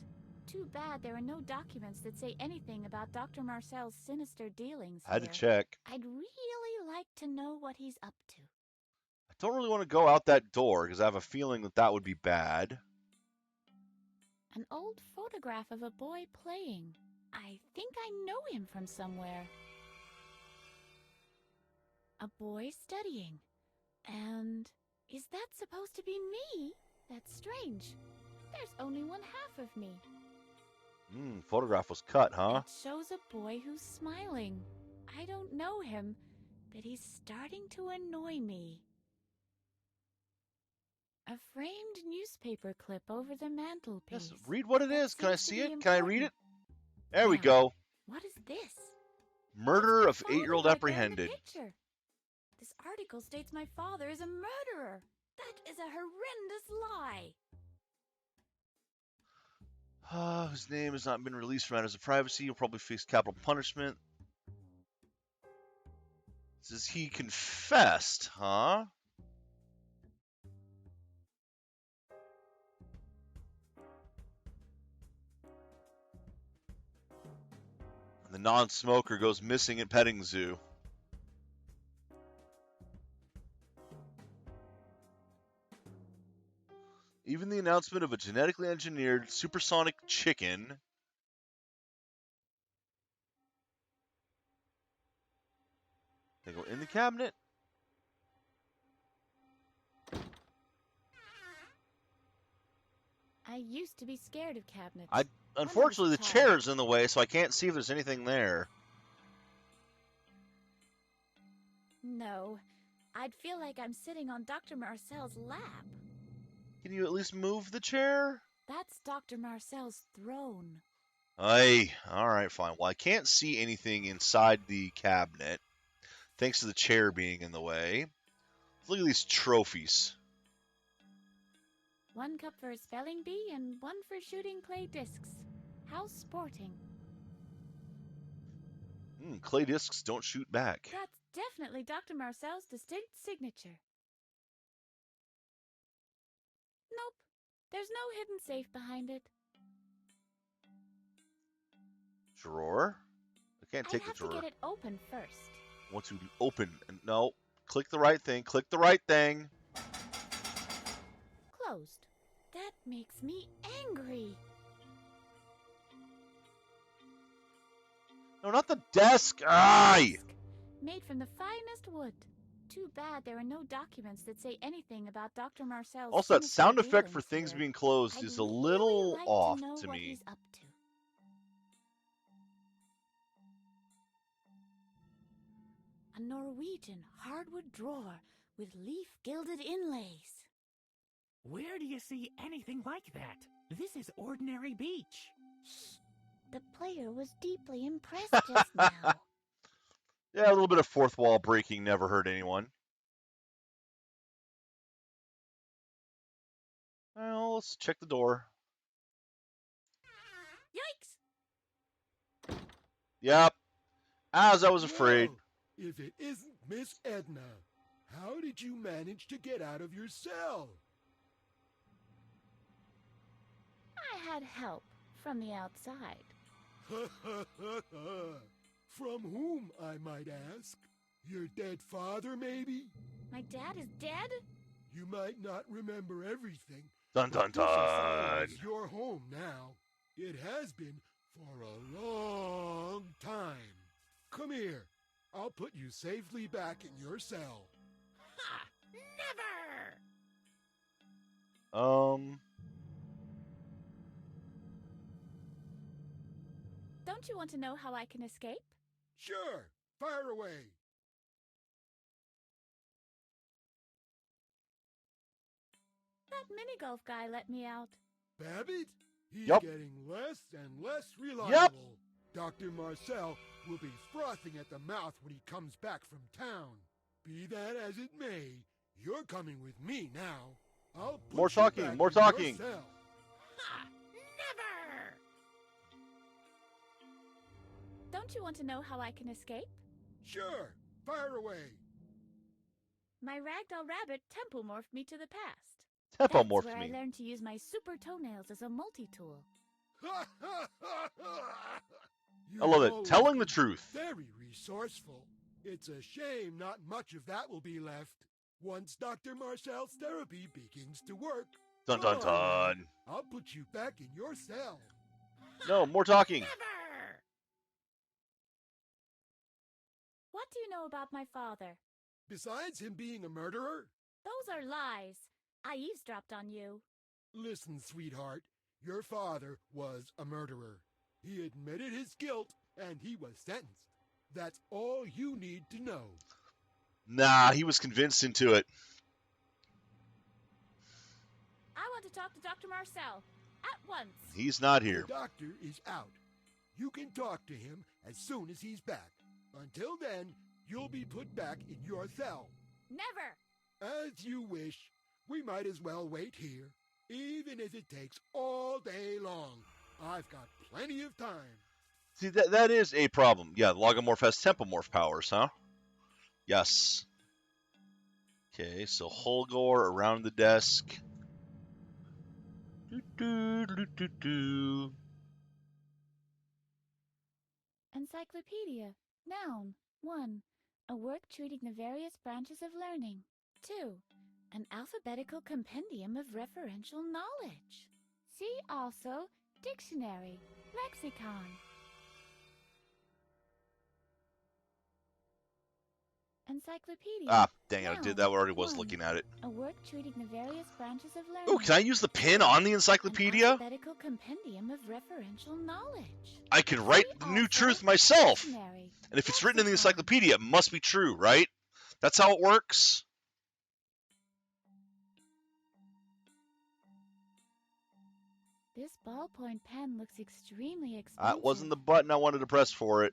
Too bad there are no documents that say anything about Dr. Marcel's sinister dealings I had here. to check. I'd really like to know what he's up to. I don't really want to go out that door because I have a feeling that that would be bad. An old photograph of a boy playing. I think I know him from somewhere. A boy studying. And is that supposed to be me? That's strange. There's only one half of me. Photograph was cut, huh? It shows a boy who's smiling. I don't know him, but he's starting to annoy me. A framed newspaper clip over the mantelpiece. Yes, read what it That is. Can I seems to see be it? Can I read it? important. There we Now, go. What is this? Murder That's of my 8-year-old father right there in the apprehended. picture. This article states my father is a murderer. That is a horrendous lie. Whose name has not been released from matters of privacy. He'll probably face capital punishment. Says he confessed, huh? The non-smoker goes missing at petting zoo. Even the announcement of a genetically engineered supersonic chicken. They go in the cabinet. I used to be scared of cabinets. Unfortunately, the child. chair's in the way, so I can't see if there's anything there. No, I'd feel like I'm sitting on Dr. Marcel's lap. Can you at least move the chair? That's Dr. Marcel's throne. Aye, alright, fine. Well, I can't see anything inside the cabinet, thanks to the chair being in the way. Look at these trophies. 1 cup for a spelling bee and 1 for shooting clay discs. How sporting. Clay discs don't shoot back. That's definitely Dr. Marcel's distinct signature. Nope, there's no hidden safe behind it. Drawer? I can't take I'd the have drawer. to get it open first. Want to open. No. Click the right thing. Click the right thing. Closed. That makes me angry. No, not the desk. Aye! Desk, made from the finest wood. Too bad there are no documents that say anything about Dr. Marcel's Also, that sinister sound effect for dealings things here. being closed I'd is a really little like off to know to what me. he's up to. A Norwegian hardwood drawer with leaf-gilded inlays. Where do you see anything like that? This is ordinary beach. The player was deeply impressed just now. Yeah, a little bit of fourth wall breaking never hurt anyone. Well, let's check the door. Yikes! Yep. As I was afraid. Well, if it isn't Miss Edna, how did you manage to get out of your cell? I had help from the outside. From whom, I might ask? Your dead father, maybe? My dad is dead? You might not remember everything. Dun dun but this asylum dun. is your home now. It has been for a long time. Come here. I'll put you safely back in your cell. Ha! Never! Don't you want to know how I can escape? Sure. Fire away. That mini-golf guy let me out. Babbitt? He's Yup. getting less and less reliable. Yup. Dr. Marcel will be frothing at the mouth when he comes back from town. Be that as it may, you're coming with me now. I'll put More you talking, back more in your talking. cell. Ha! Never! Don't you want to know how I can escape? Sure. Fire away. My ragdoll rabbit temple morphed me to the past. Tempo That's morphed where me. I learned to use my super toenails as a multi-tool. You've I love it. always Telling the been truth. Very resourceful. It's a shame not much of that will be left once Dr. Marcel's therapy begins to work. Dun Come dun on now. dun. I'll put you back in your cell. No, more talking. Never! What do you know about my father? Besides him being a murderer, Those are lies. I eavesdropped on you. listen, sweetheart, your father was a murderer. He admitted his guilt and he was sentenced. That's all you need to know. Nah, he was convinced into it. I want to talk to Dr. Marcel. At once. He's not here. The doctor is out. You can talk to him as soon as he's back. Until then, you'll be put back in your cell. Never. As you wish. We might as well wait here, even if it takes all day long. I've got plenty of time. See, that is a problem. Yeah, Logomorph has Tempomorph powers, huh? Yes. Okay, so Holgor around the desk. Do. Encyclopedia. Noun. 1. A work treating the various branches of learning. 2. An alphabetical compendium of referential knowledge. See also dictionary, lexicon. Encyclopedia. Ah, dang it, I did Noun. that. I already was 1. looking at it. A work treating the various branches of learning. Oh, can I use the pin on the An encyclopedia? alphabetical compendium of referential knowledge. I can write See the new also truth myself. dictionary, And if it's written in the lexicon. encyclopedia, it must be true, right? That's how it works. ballpoint pen looks extremely expensive. That wasn't the button I wanted to press for it.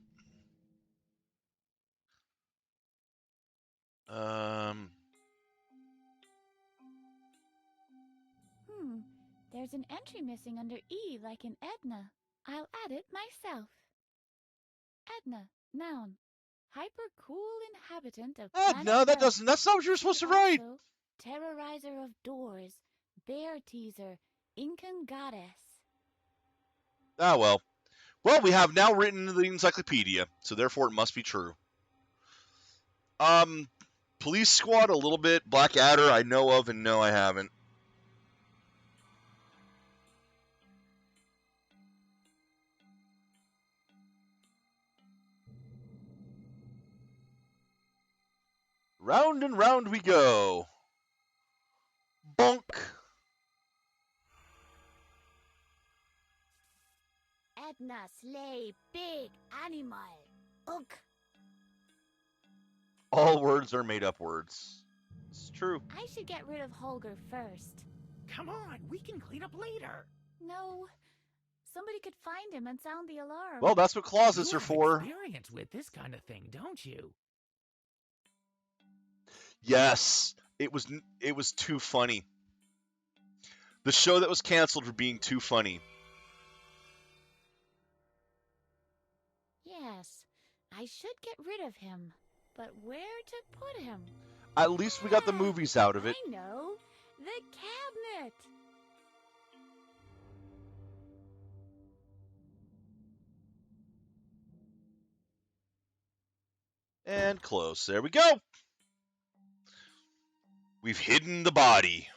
There's an entry missing under E, like in Edna. I'll add it myself. Edna, noun. Hyper cool inhabitant of planet No, that Earth. doesn't. That's not what you're supposed to write. Also, terrorizer of doors, bear teaser, Incan goddess. Ah, well. Well, we have now written the encyclopedia, so therefore it must be true. Police Squad, a little bit. Blackadder, I know of, and no, I haven't. Round and round we go. Bonk. Edna slay big animal. Ugh. All words are made-up words. It's true. I should get rid of Holger first. Come on, we can clean up later. No. Somebody could find him and sound the alarm. Well, that's what closets You are have for. experience with this kind of thing, don't you? Yes, it was too funny. The show that was canceled for being too funny. Yes, I should get rid of him. But where to put him? At least we got the movies out of it. I know. The cabinet. And close. There we go. We've hidden the body.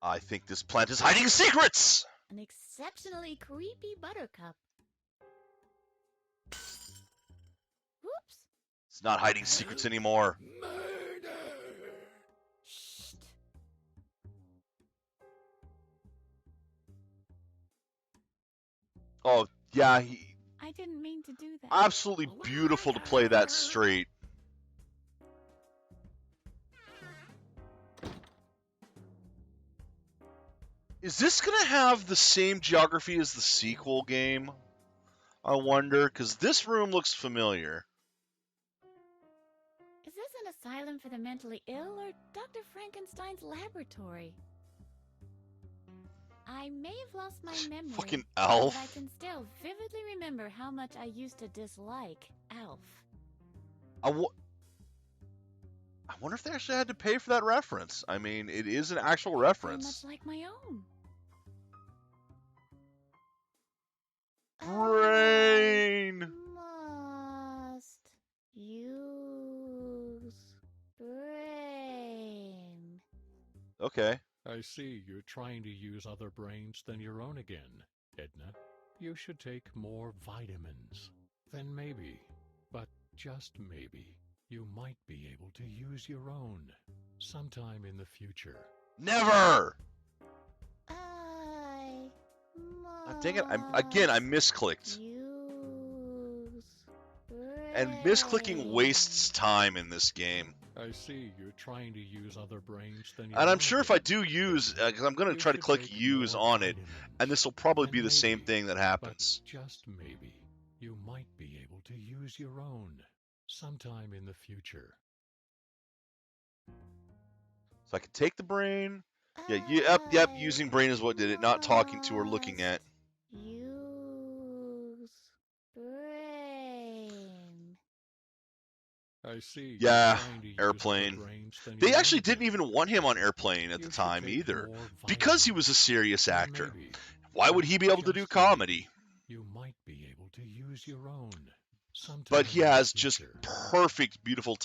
I think this plant is hiding secrets! An exceptionally creepy buttercup. Whoops. It's not hiding secrets anymore. Shh. Oh, yeah, I didn't mean to do that. absolutely beautiful to play that straight. Is this going to have the same geography as the sequel game? I wonder, because this room looks familiar. Is this an asylum for the mentally ill or Dr. Frankenstein's laboratory? I may have lost my memory. Fucking Alf. But I can still vividly remember how much I used to dislike Alf. I wonder if they actually had to pay for that reference. I mean, it is an actual Very reference. much like my own. Brain! Must use brain. Okay. I see you're trying to use other brains than your own again, Edna. You should take more vitamins. Then maybe, but just maybe, you might be able to use your own sometime in the future. Never! I must Dang it, I misclicked. use And misclicking wastes time in this game. I see you're trying to use other brains than your And I'm own sure if I again. do use, because I'm going to You try to should click take use more on it, vitamins. and this will probably Then be the same maybe, thing that happens. But just maybe, you might be able to use your own sometime in the future. So I can take the brain. Yeah, yep, using brain is what did it, not talking to or looking at. Use brain. I see. Yeah, you're trying to use Airplane. other brains than They your own actually didn't again. even want him on Airplane at You the should time take either, more because he was a vitamins. serious Then actor. maybe, Why would but he be able to do just comedy? maybe, you might be able to use your own sometime But he in the has just future. perfect, beautiful,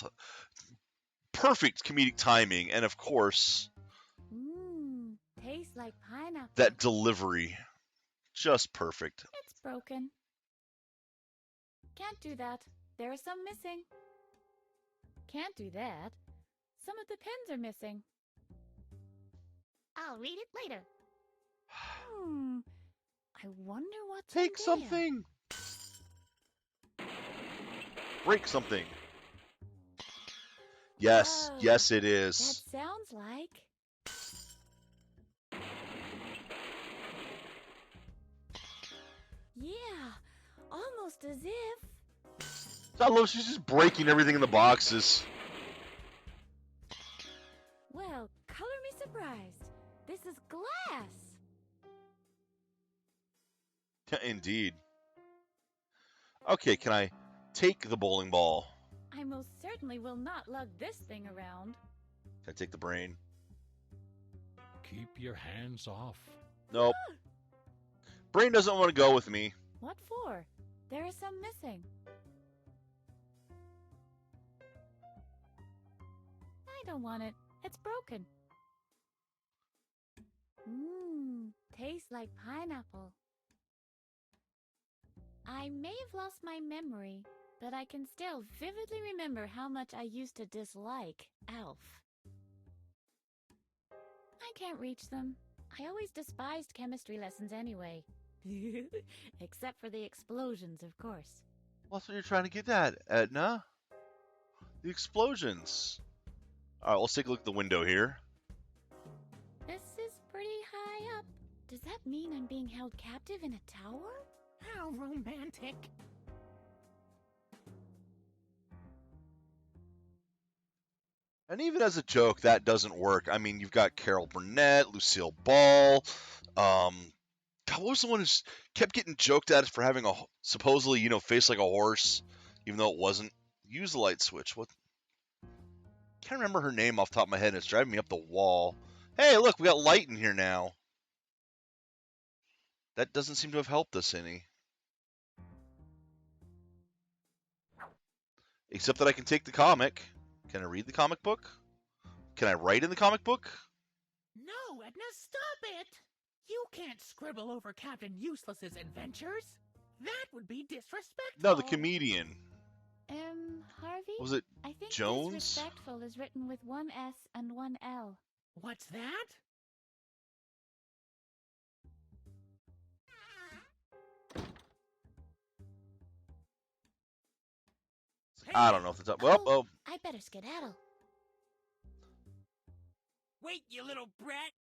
perfect comedic timing, and of course, Tastes like pineapple. that delivery. Just perfect. It's broken. Can't do that. There are some missing. Can't do that. Some of the pins are missing. I'll read it later. I wonder what's Take in there. something. Break something. Yes, Oh, yes it That is. sounds like... Yeah, almost as if... I love she's just breaking everything in the boxes. Well, color me surprised. This is glass. Indeed. Okay, can I take the bowling ball? I most certainly will not lug this thing around. Can I take the brain? Keep your hands off. Nope. Brain doesn't want to go with me. What for? There is some missing. I don't want it. It's broken. Tastes like pineapple. I may have lost my memory, but I can still vividly remember how much I used to dislike Alf. I can't reach them. I always despised chemistry lessons anyway. Except for the explosions, of course. Well, that's what you're trying to get at, Edna. The explosions. Alright, let's take a look at the window here. This is pretty high up. Does that mean I'm being held captive in a tower? How romantic. And even as a joke, that doesn't work. I mean, you've got Carol Burnett, Lucille Ball. God, what was the one who kept getting joked at for having a supposedly, face like a horse, even though it wasn't? Use the light switch. What? Can't remember her name off the top of my head. It's driving me up the wall. Hey, look, we got light in here now. That doesn't seem to have helped us any. Except that I can take the comic. Can I read the comic book? Can I write in the comic book? No, Edna, stop it! You can't scribble over Captain Useless's adventures. That would be disrespectful. No, the comedian. Harvey? Was it I think Jones? disrespectful is written with one S and one L. What's that? I don't know if it's up. Well, oh. I better skedaddle. Wait, you little brat!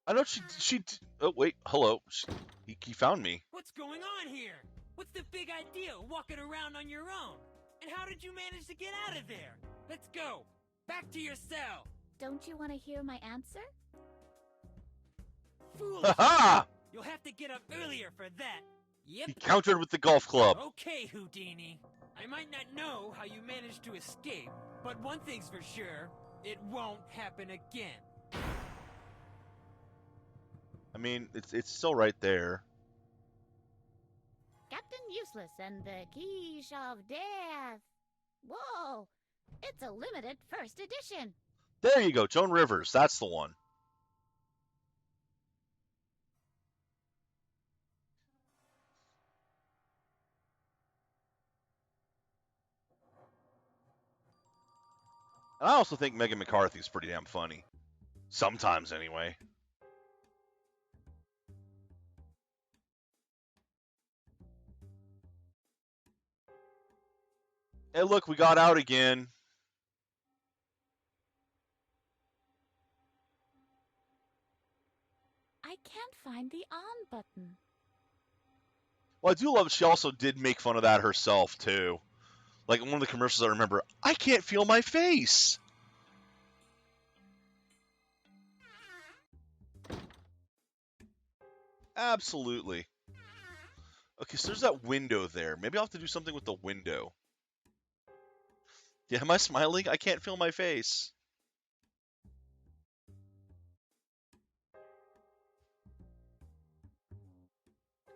I know she. Oh wait, hello. He found me. What's going on here? What's the big idea, walking around on your own? And how did you manage to get out of there? Let's go! Back to your cell! Don't you want to hear my answer? Foolish! Ha! You'll have to get up earlier for that. Yep. He countered with the golf club. Okay, Houdini. I might not know how you managed to escape, but one thing's for sure, it won't happen again. I mean, it's still right there. Captain Useless and the Quiche of Death. Whoa! It's a limited first edition. There you go, Joan Rivers. That's the one. And I also think Megan McCarthy's pretty damn funny. Sometimes, anyway. Hey, look, we got out again. I can't find the on button. Well, I do love she also did make fun of that herself, too. Like, in one of the commercials I remember, I can't feel my face. Absolutely. Okay, so there's that window there. Maybe I'll have to do something with the window. Yeah, am I smiling? I can't feel my face.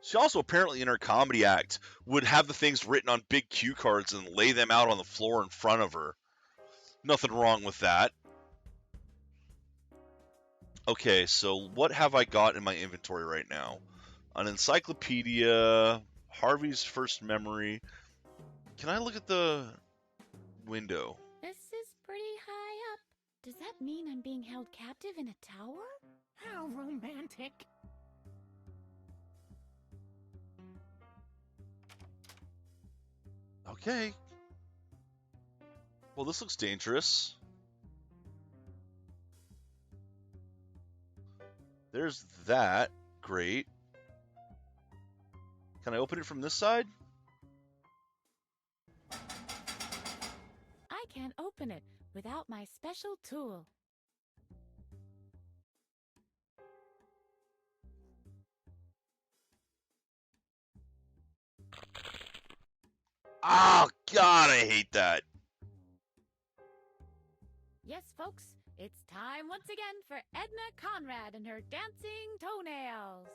She also apparently in her comedy act would have the things written on big cue cards and lay them out on the floor in front of her. Nothing wrong with that. Okay, so what have I got in my inventory right now? An encyclopedia, Harvey's first memory, Can I look at the window? This is pretty high up. Does that mean I'm being held captive in a tower? How romantic. Okay. Well, this looks dangerous. There's that. Great. Can I open it from this side? I can't open it without my special tool. Oh, God, I hate that. Yes, folks, it's time once again for Edna Conrad and her dancing toenails.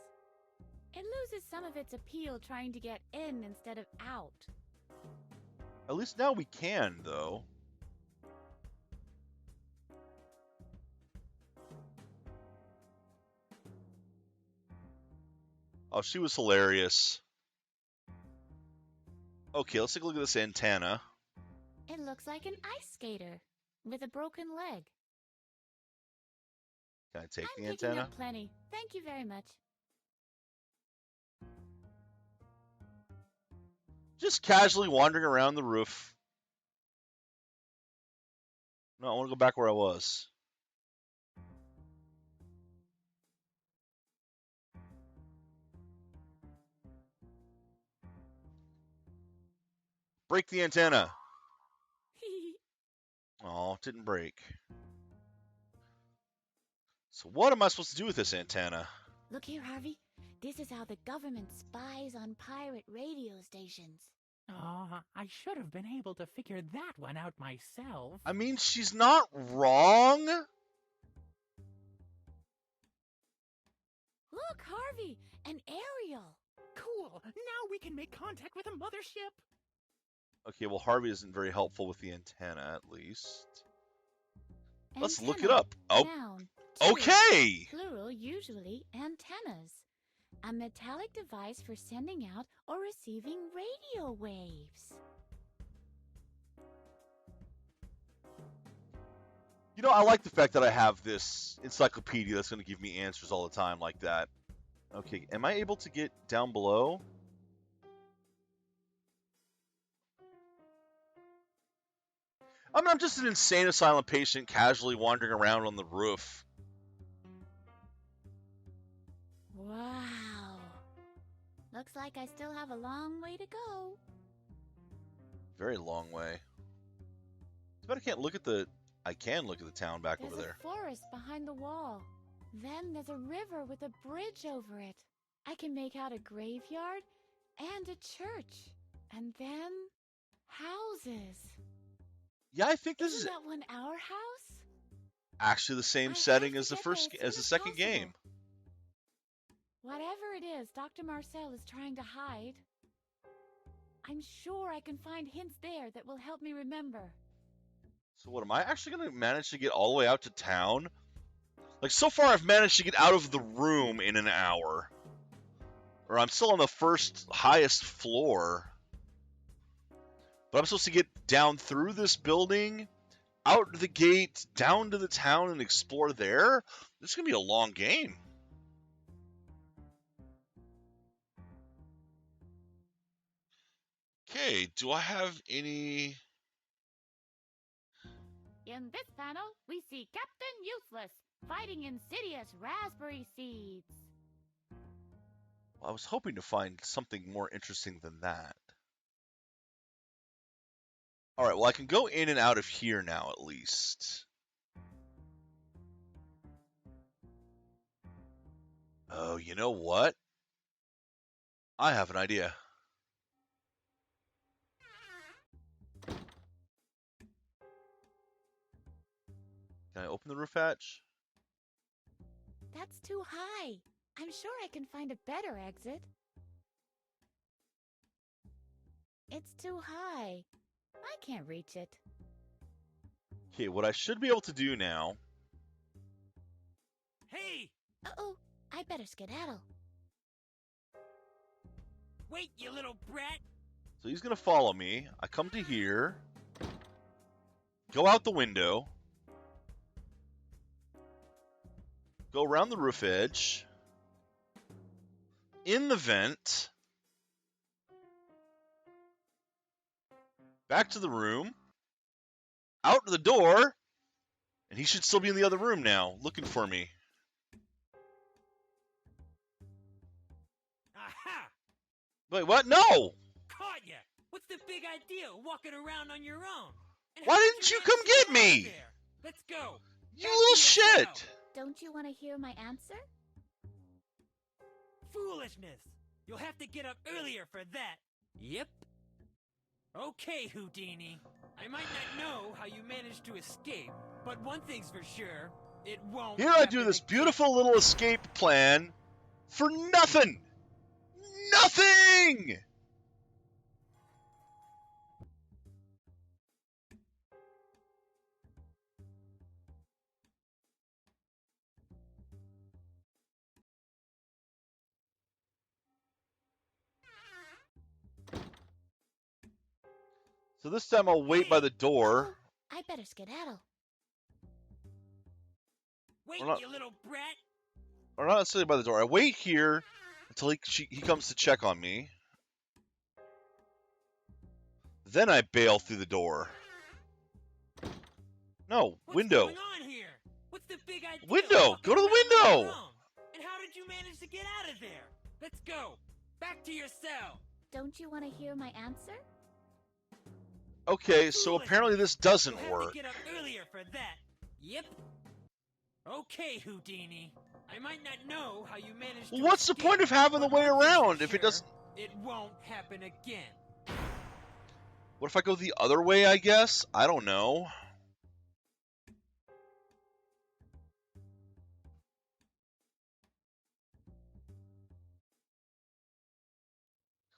It loses some of its appeal trying to get in instead of out. At least now we can, though. Oh, she was hilarious. Okay, let's take a look at this antenna. It looks like an ice skater with a broken leg. Can I take I'm the picking antenna? up plenty. Thank you very much. Just casually wandering around the roof. No, I want to go back where I was. Break the antenna. Oh, it didn't break. So what am I supposed to do with this antenna? Look here, Harvey. This is how the government spies on pirate radio stations. Oh, I should have been able to figure that one out myself. I mean, she's not wrong. Look, Harvey, an aerial. Cool. Now we can make contact with a mothership. Okay, well, Harvey isn't very helpful with the antenna, at least. Let's look it Antenna, up. Oh, noun, two, okay. Plural, usually antennas. A metallic device for sending out or receiving radio waves. You know, I like the fact that I have this encyclopedia that's going to give me answers all the time like that. Okay, am I able to get down below? I mean, I'm just an insane asylum patient casually wandering around on the roof. Wow. Looks like I still have a long way to go. Very long way. But I can't look at the... I can look at the town back There's over there. a forest behind the wall. Then there's a river with a bridge over it. I can make out a graveyard and a church. And then houses. Yeah, I think this is Isn't that one our house? actually the same I setting have as to the get there first, as as soon the second possible. game. Whatever it is Dr. Marcel is trying to hide, I'm sure I can find hints there that will help me remember. So what, am I actually going to manage to get all the way out to town? Like, so far I've managed to get out of the room in an hour. Or I'm still on the first highest floor. But I'm supposed to get down through this building, out the gate, down to the town, and explore there? This is going to be a long game. Okay, do I have any... In this panel, we see Captain Useless fighting insidious raspberry seeds. I was hoping to find something more interesting than that. Alright, well I can go in and out of here now at least. Oh, you know what? I have an idea. Can I open the roof hatch? That's too high. I'm sure I can find a better exit. It's too high. I can't reach it. Okay, what I should be able to do now... Hey! Uh-oh, I better skedaddle. Wait, you little brat! So he's going to follow me. I come to here. Go out the window. Go around the roof edge. In the vent. Back to the room. Out the door. And he should still be in the other room now, looking for me. Aha! Wait, what? No! Caught ya! What's the big idea walking around on your own? And Why how did didn't you manage come to get out of me? there? Let's go! You Back little to shit! yourself. Don't you want to hear my answer? Foolishness! You'll have to get up earlier for that. Yep. Okay, Houdini. I might not know how you managed to escape, but one thing's for sure, it won't Here I happen do this again. beautiful little escape plan for nothing! Nothing! So this time I'll wait by the door. Oh, I better skedaddle. Wait, Or not- you little brat! Or not necessarily by the door. I wait here until he comes to check on me. Then I bail through the door. No, What's window. going on here? What's the big idea? Window! walking Go to the around on your window! own? And how did you manage to get out of there? Let's go! Back to your cell! Don't you want to hear my answer? Okay, so apparently this doesn't You'll have work. to get up earlier for that. Yep. Okay, Houdini. I might not know how you managed to Well, what's the escape, point of having the but way one thing's for around if it sure, doesn't... It won't happen again. What if I go the other way, I guess? I don't know.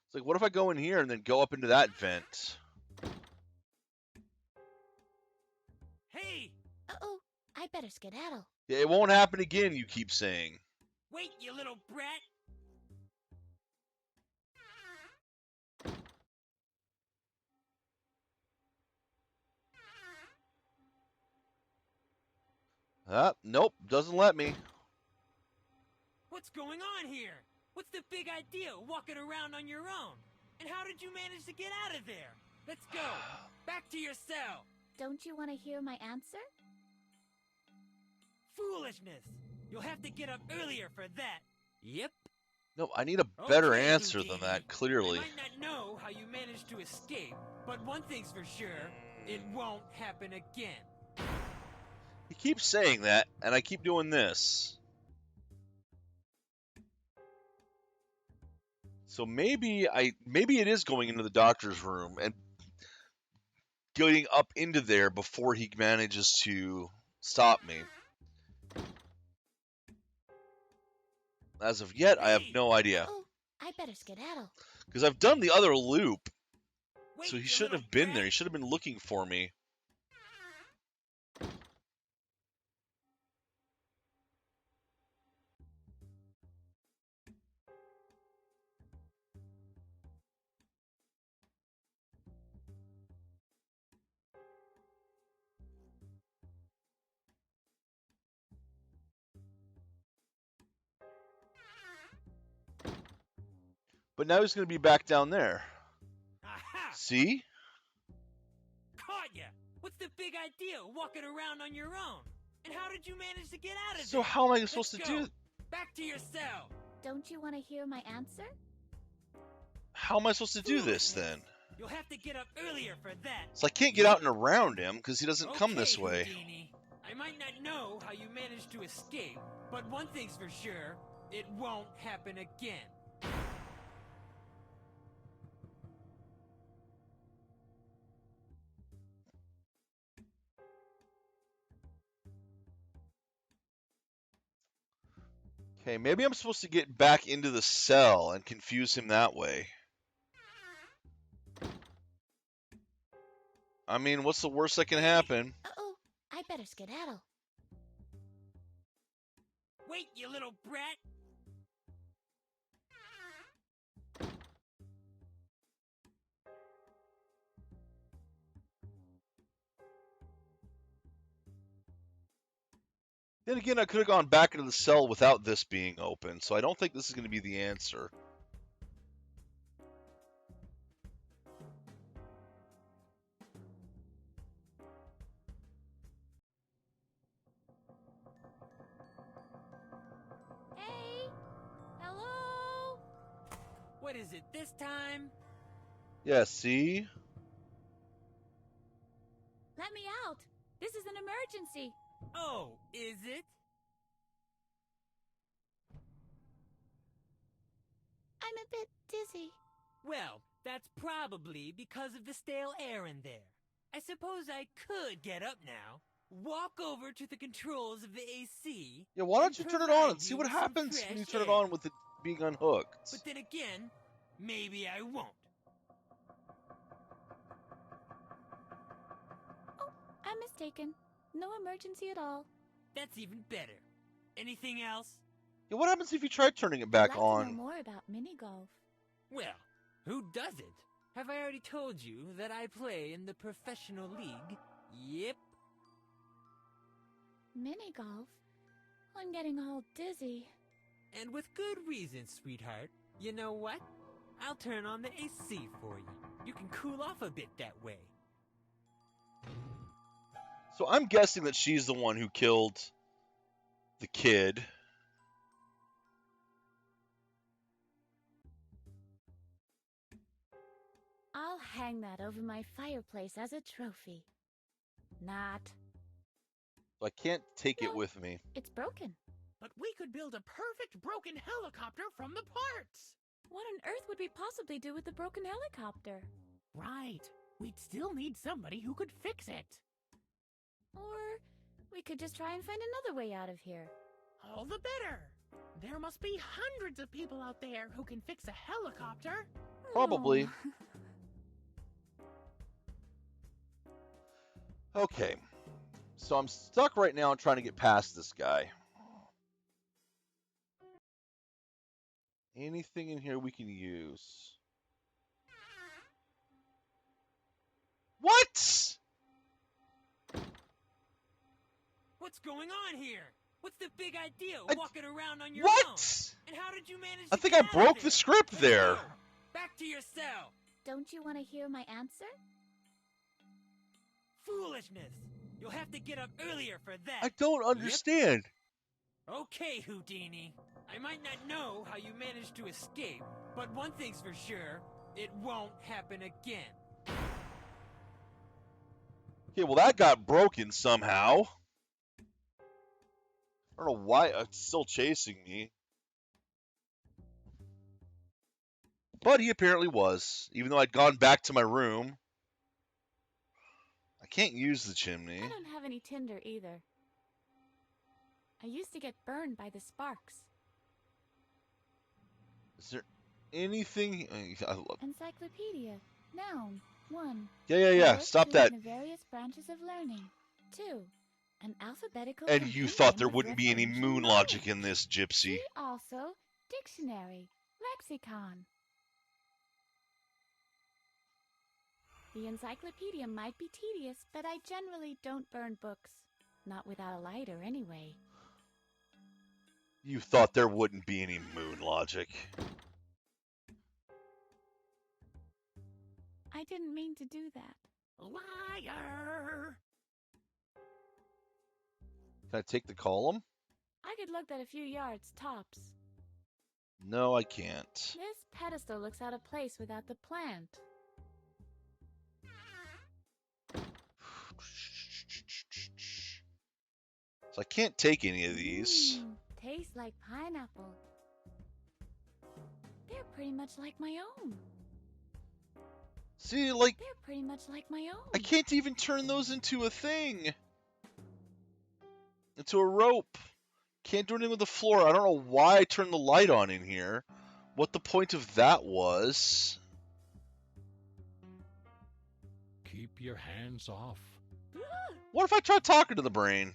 It's like, what if I go in here and then go up into that vent? Hey! Uh-oh, I better skedaddle. Yeah, it won't happen again, you keep saying. Wait, you little brat! Nope, doesn't let me. What's going on here? What's the big idea walking around on your own? And how did you manage to get out of there? Let's go! Back to your cell! Don't you want to hear my answer? Foolishness! You'll have to get up earlier for that. Yep. No, I need a better Okay, answer than Houdini. that, clearly. I might not know how you managed to escape, but one thing's for sure, it won't happen again. He keeps saying that, and I keep doing this. So maybe it is going into the doctor's room and getting up into there before he manages to stop me. As of yet, I have no idea. Oh, I better skedaddle. Because I've done the other loop, Wait, so he you shouldn't little have been brat. there. He should have been looking for me. But now he's going to be back down there. Aha! See? Caught ya! What's the big idea walking around on your own? And how did you manage to get out of So there? how am I Let's supposed to go. do... Back to your cell! Don't you want to hear my answer? How am I supposed to do this, then? You'll have to get up earlier for that. So I can't get out and around him, because he doesn't come Okay, this way. Houdini. I might not know how you managed to escape, but one thing's for sure, it won't happen again. Okay, maybe I'm supposed to get back into the cell and confuse him that way. I mean, what's the worst that can happen? Uh-oh, I better skedaddle. Wait, you little brat! Then again, I could have gone back into the cell without this being open, so I don't think this is going to be the answer. Hey! Hello? What is it this time? Yeah, see? Let me out! This is an emergency! Oh, is it? I'm a bit dizzy. Well, that's probably because of the stale air in there. I suppose I could get up now, walk over to the controls of the AC. Yeah, why don't and you turn it on provide and see you what with some happens when you fresh turn it air. on with it being unhooked? But then again, maybe I won't. Oh, I'm mistaken. No emergency at all. That's even better. Anything else? Yeah, what happens if you try turning it back I'd like to know on? more about mini golf. Well, who doesn't? Have I already told you that I play in the professional league? Yep. Mini golf? I'm getting all dizzy. And with good reason, sweetheart. You know what? I'll turn on the AC for you. You can cool off a bit that way. So I'm guessing that she's the one who killed the kid. I'll hang that over my fireplace as a trophy. Not. So I can't take it No. with me. It's broken. But we could build a perfect broken helicopter from the parts. What on earth would we possibly do with the broken helicopter? Right. We'd still need somebody who could fix it. Or we could just try and find another way out of here. All the better. There must be hundreds of people out there who can fix a helicopter. Probably. Oh. Okay. So I'm stuck right now trying to get past this guy. Anything in here we can use? What? What's going on here? What's the big idea walking around on your What? own? And how did you manage I to think get I out broke of the there? script Let's there. go. Back to your cell. Don't you want to hear my answer? Foolishness. You'll have to get up earlier for that. I don't understand. Okay, Houdini. I might not know how you managed to escape, but one thing's for sure, it won't happen again. Okay, well that got broken somehow. I don't know why it's still chasing me. But he apparently was, even though I'd gone back to my room. I can't use the chimney. I don't have any tinder either. I used to get burned by the sparks. Is there anything? Encyclopedia. Noun. 1. Yeah. Work Stop to that. learn the various branches of learning. 2. An alphabetical And you compendium thought there of wouldn't be any referential moon knowledge. logic in this, Gypsy. See also dictionary, lexicon. The encyclopedia might be tedious, but I generally don't burn books. Not without a lighter, anyway. You thought there wouldn't be any moon logic. I didn't mean to do that. Liar! Can I take the column? I could look at a few yards, tops. No, I can't. This pedestal looks out of place without the plant. So I can't take any of these. Tastes like pineapple. They're pretty much like my own. See, like, They're pretty much like my own. I can't even turn those into a thing. Into a rope. Can't do anything with the floor. I don't know why I turned the light on in here. What the point of that was. Keep your hands off. What if I try talking to the brain?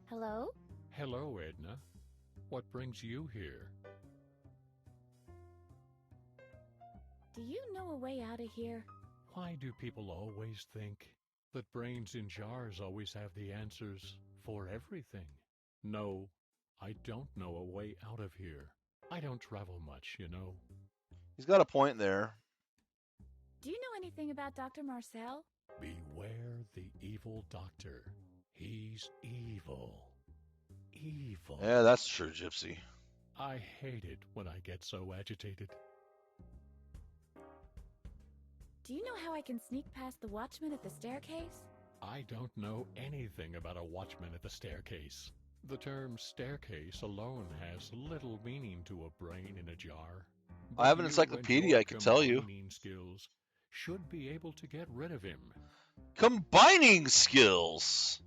Hello? Hello, Edna. What brings you here? Do you know a way out of here? Why do people always think that brains in jars always have the answers For everything. No, I don't know a way out of here. I don't travel much, you know. He's got a point there. Do you know anything about Dr. Marcel? Beware the evil doctor. He's evil. Evil. Yeah, that's true, Gypsy. I hate it when I get so agitated. Do you know how I can sneak past the watchman at the staircase? I don't know anything about a watchman at the staircase. The term staircase alone has little meaning to a brain in a jar. I have an But you encyclopedia, and your I can tell you. combining skills should be able to get rid of him. Combining skills!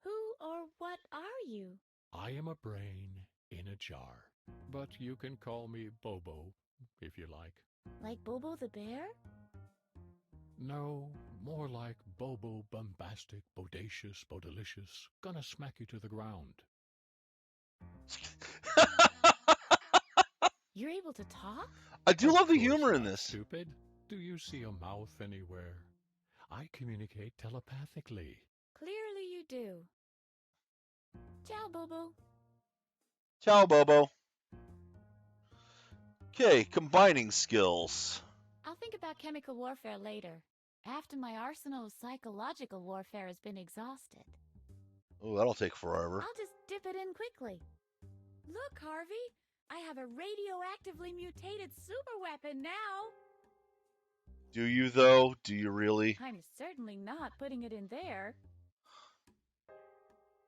Who or what are you? I am a brain in a jar. But you can call me Bobo, if you like. Like Bobo the bear? No, more like Bobo bombastic, bodacious, bodilicious. Gonna smack you to the ground. You're able to talk? I do Of love the course humor in not, this. Stupid. Do you see a mouth anywhere? I communicate telepathically. Clearly you do. Ciao, Bobo. Ciao, Bobo. Okay, combining skills. I'll think about chemical warfare later, after my arsenal of psychological warfare has been exhausted. Oh, that'll take forever. I'll just dip it in quickly. Look, Harvey, I have a radioactively mutated superweapon now. Do you, though? Do you really? I'm certainly not putting it in there.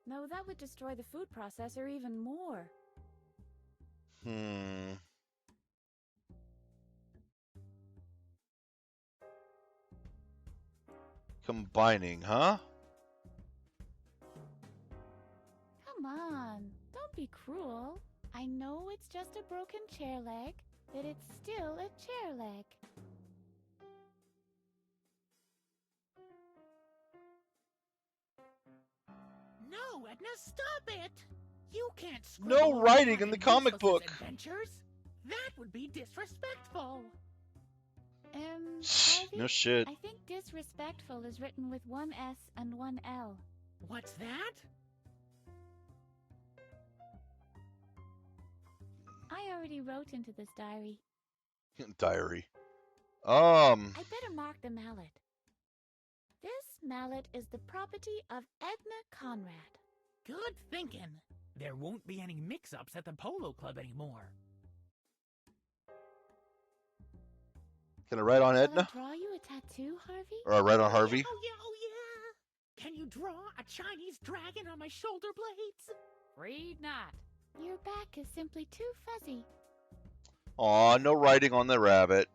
No, that would destroy the food processor even more. Combining, huh? Come on, don't be cruel. I know it's just a broken chair leg, but it's still a chair leg. No, Edna, stop it! You can't No scribble on writing in Captain the comic Useless's book. Adventures. That would be disrespectful. Harvey, No shit. I think disrespectful is written with one S and one L. What's that? I already wrote into this diary. Diary. I better mark the mallet. This mallet is the property of Edna Conrad. Good thinking. There won't be any mix-ups at the polo club anymore. Can I write on Shall Edna? I draw you a tattoo, Harvey? Or I write on Harvey? Oh yeah. Can you draw a Chinese dragon on my shoulder blades? Afraid not. Your back is simply too fuzzy. Aw, no writing on the rabbit.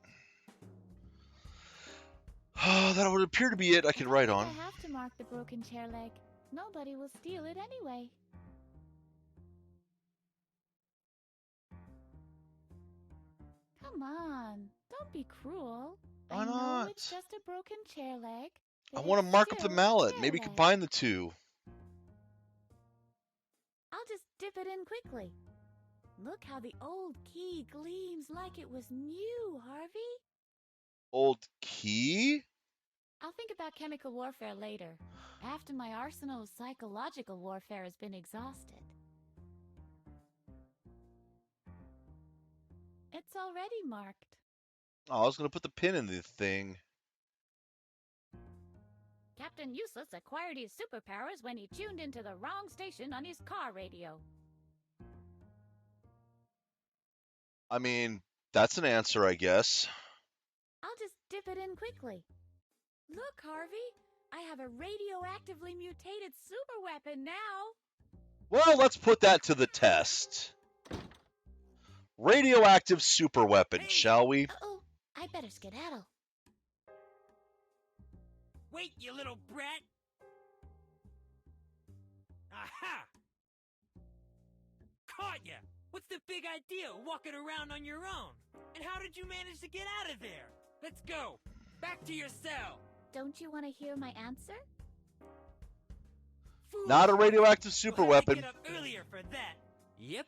That would appear to be it I can write on. I have to mark the broken chair leg. Nobody will steal it anyway. Come on, don't be cruel. Why I know not? it's just a broken chair leg. I but want to it's mark up the still a mallet. chair Maybe leg. combine the two. I'll just dip it in quickly. Look how the old key gleams like it was new, Harvey. Old key? I'll think about chemical warfare later, after my arsenal of psychological warfare has been exhausted. It's already marked. Oh, I was going to put the pin in the thing. Captain Useless acquired his superpowers when he tuned into the wrong station on his car radio. I mean, that's an answer, I guess. I'll just dip it in quickly. Look, Harvey, I have a radioactively mutated superweapon now. Well, let's put that to the test. Radioactive superweapon, Hey. shall we? Uh-oh, I better skedaddle. Wait, you little brat! Aha! Caught ya! What's the big idea, walking around on your own? And how did you manage to get out of there? Let's go! Back to your cell! Don't you want to hear my answer? Foolish. Not a radioactive You'll have to superweapon. get up earlier for that. Yep.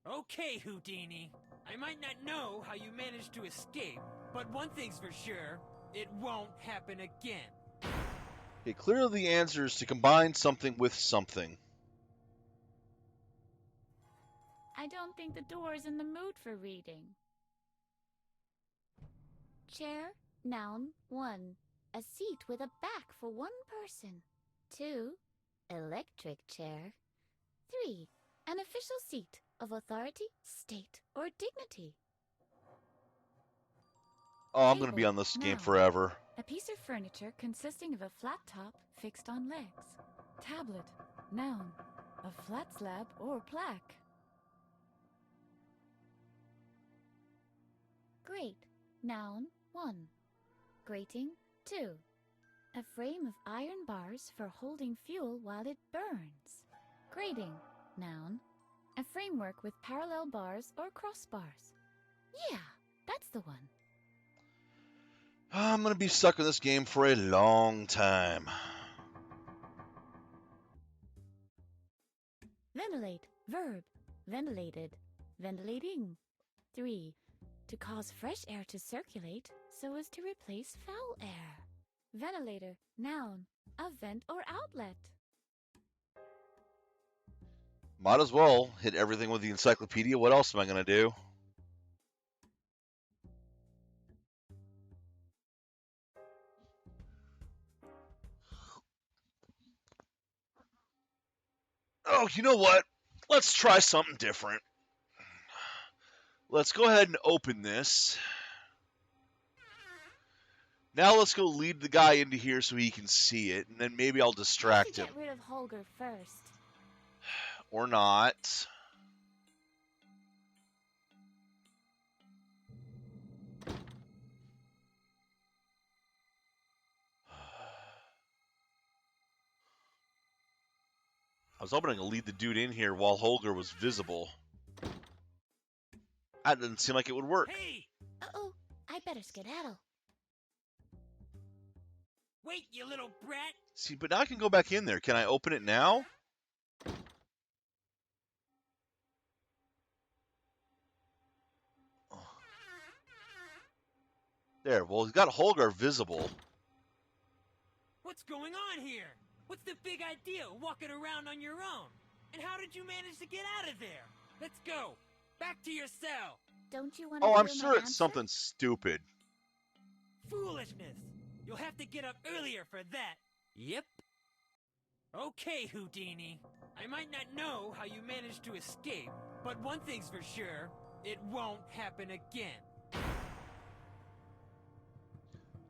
Okay, Houdini. I might not know how you managed to escape, but one thing's for sure, it won't happen again. Okay, clearly the answer is to combine something with something. I don't think the door is in the mood for reading. Chair, noun, 1. A seat with a back for one person. 2. Electric chair. 3. An official seat of authority, state, or dignity. Oh, I'm going to be Table, on this game noun. forever. A piece of furniture consisting of a flat top fixed on legs. Tablet, noun. A flat slab or plaque. Grate, noun, 1. Grating, 2. A frame of iron bars for holding fuel while it burns. Grating, noun. A framework with parallel bars or crossbars. Yeah, that's the one. I'm going to be stuck in this game for a long time. Ventilate, verb. Ventilated. Ventilating. 3. To cause fresh air to circulate so as to replace foul air. Ventilator, noun. A vent or outlet. Might as well hit everything with the encyclopedia. What else am I going to do? Oh, you know what? Let's try something different. Let's go ahead and open this. Now let's go lead the guy into here so he can see it, and then maybe I'll distract him. Get rid of Holger first. Or not. I was hoping I could lead the dude in here while Holger was visible. That didn't seem like it would work. Hey! Uh-oh, I better skedaddle. Wait, you little brat! See, but now I can go back in there. Can I open it now? There, well, he's got Holger visible. What's going on here? What's the big idea, walking around on your own? And how did you manage to get out of there? Let's go! Back to your cell! Don't you want to Oh, I'm hear sure my it's answer? something stupid. Foolishness! You'll have to get up earlier for that. Yep. Okay, Houdini. I might not know how you managed to escape, but one thing's for sure, it won't happen again.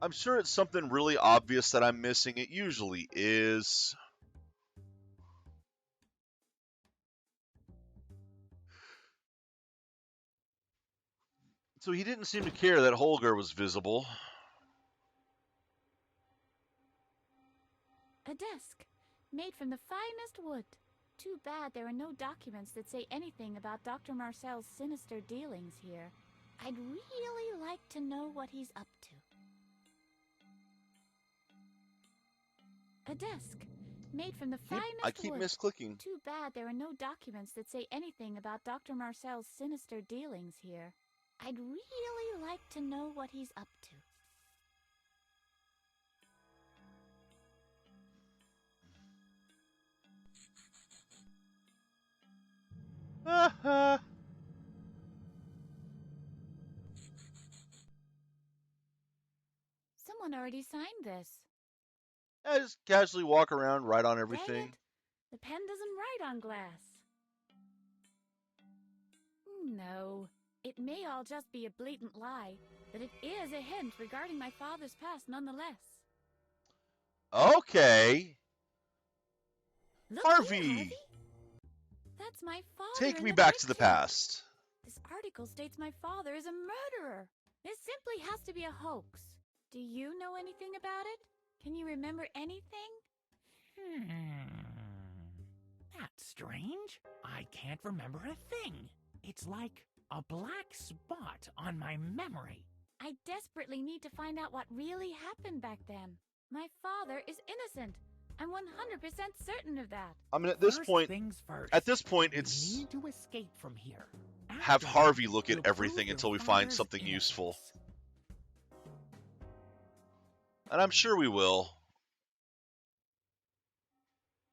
I'm sure it's something really obvious that I'm missing. It usually is. So he didn't seem to care that Holger was visible. A desk, made from the finest wood. Too bad there are no documents that say anything about Dr. Marcel's sinister dealings here. I'd really like to know what he's up to. A desk, made from the finest wood. I keep misclicking. Too bad there are no documents that say anything about Dr. Marcel's sinister dealings here. I'd really like to know what he's up to. Someone already signed this. I just casually walk around, write on Dang everything. it. The pen doesn't write on glass. No, it may all just be a blatant lie, but it is a hint regarding my father's past nonetheless. Okay. Look Harvey! here, Harvey. That's my father. Take in me the back to the picture. past. This article states my father is a murderer. This simply has to be a hoax. Do you know anything about it? Can you remember anything? That's strange. I can't remember a thing. It's like a black spot on my memory. I desperately need to find out what really happened back then. My father is innocent. I'm 100% certain of that. I mean, at this First point, things first. it's We need to escape from here. have After Harvey that, look we'll at prove everything your until we find father's something innocence. useful. And I'm sure we will.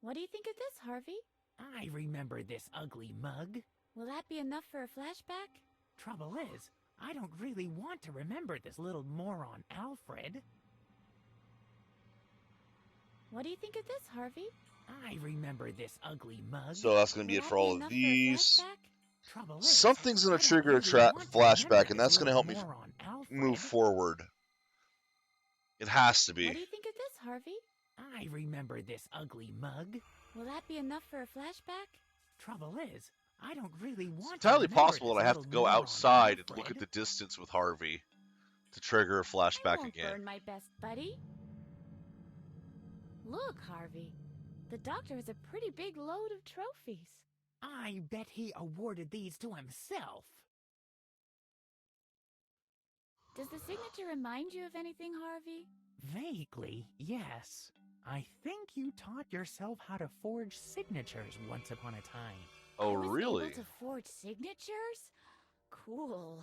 What do you think of this, Harvey? I remember this ugly mug. Will that be enough for a flashback? Trouble is, I don't really want to remember this little moron Alfred. What do you think of this, Harvey? I remember this ugly mug. So that's going to be Will it that for all of enough these. For a flashback? Trouble is, Something's going I to don't trigger a really want to flashback, remember and that's this going to help me little moron Alfred. move forward. It has to be. What do you think of this, Harvey? I remember this ugly mug. Will that be enough for a flashback? Trouble is, I don't really want It's entirely to remember possible this that I have to little go moron outside and Alfred. look at the distance with Harvey to trigger a flashback I won't again. burn my best buddy. Look, Harvey. The doctor has a pretty big load of trophies. I bet he awarded these to himself. Does the signature remind you of anything, Harvey? Vaguely, yes. I think you taught yourself how to forge signatures once upon a time. Oh, I was really? able to forge signatures? Cool.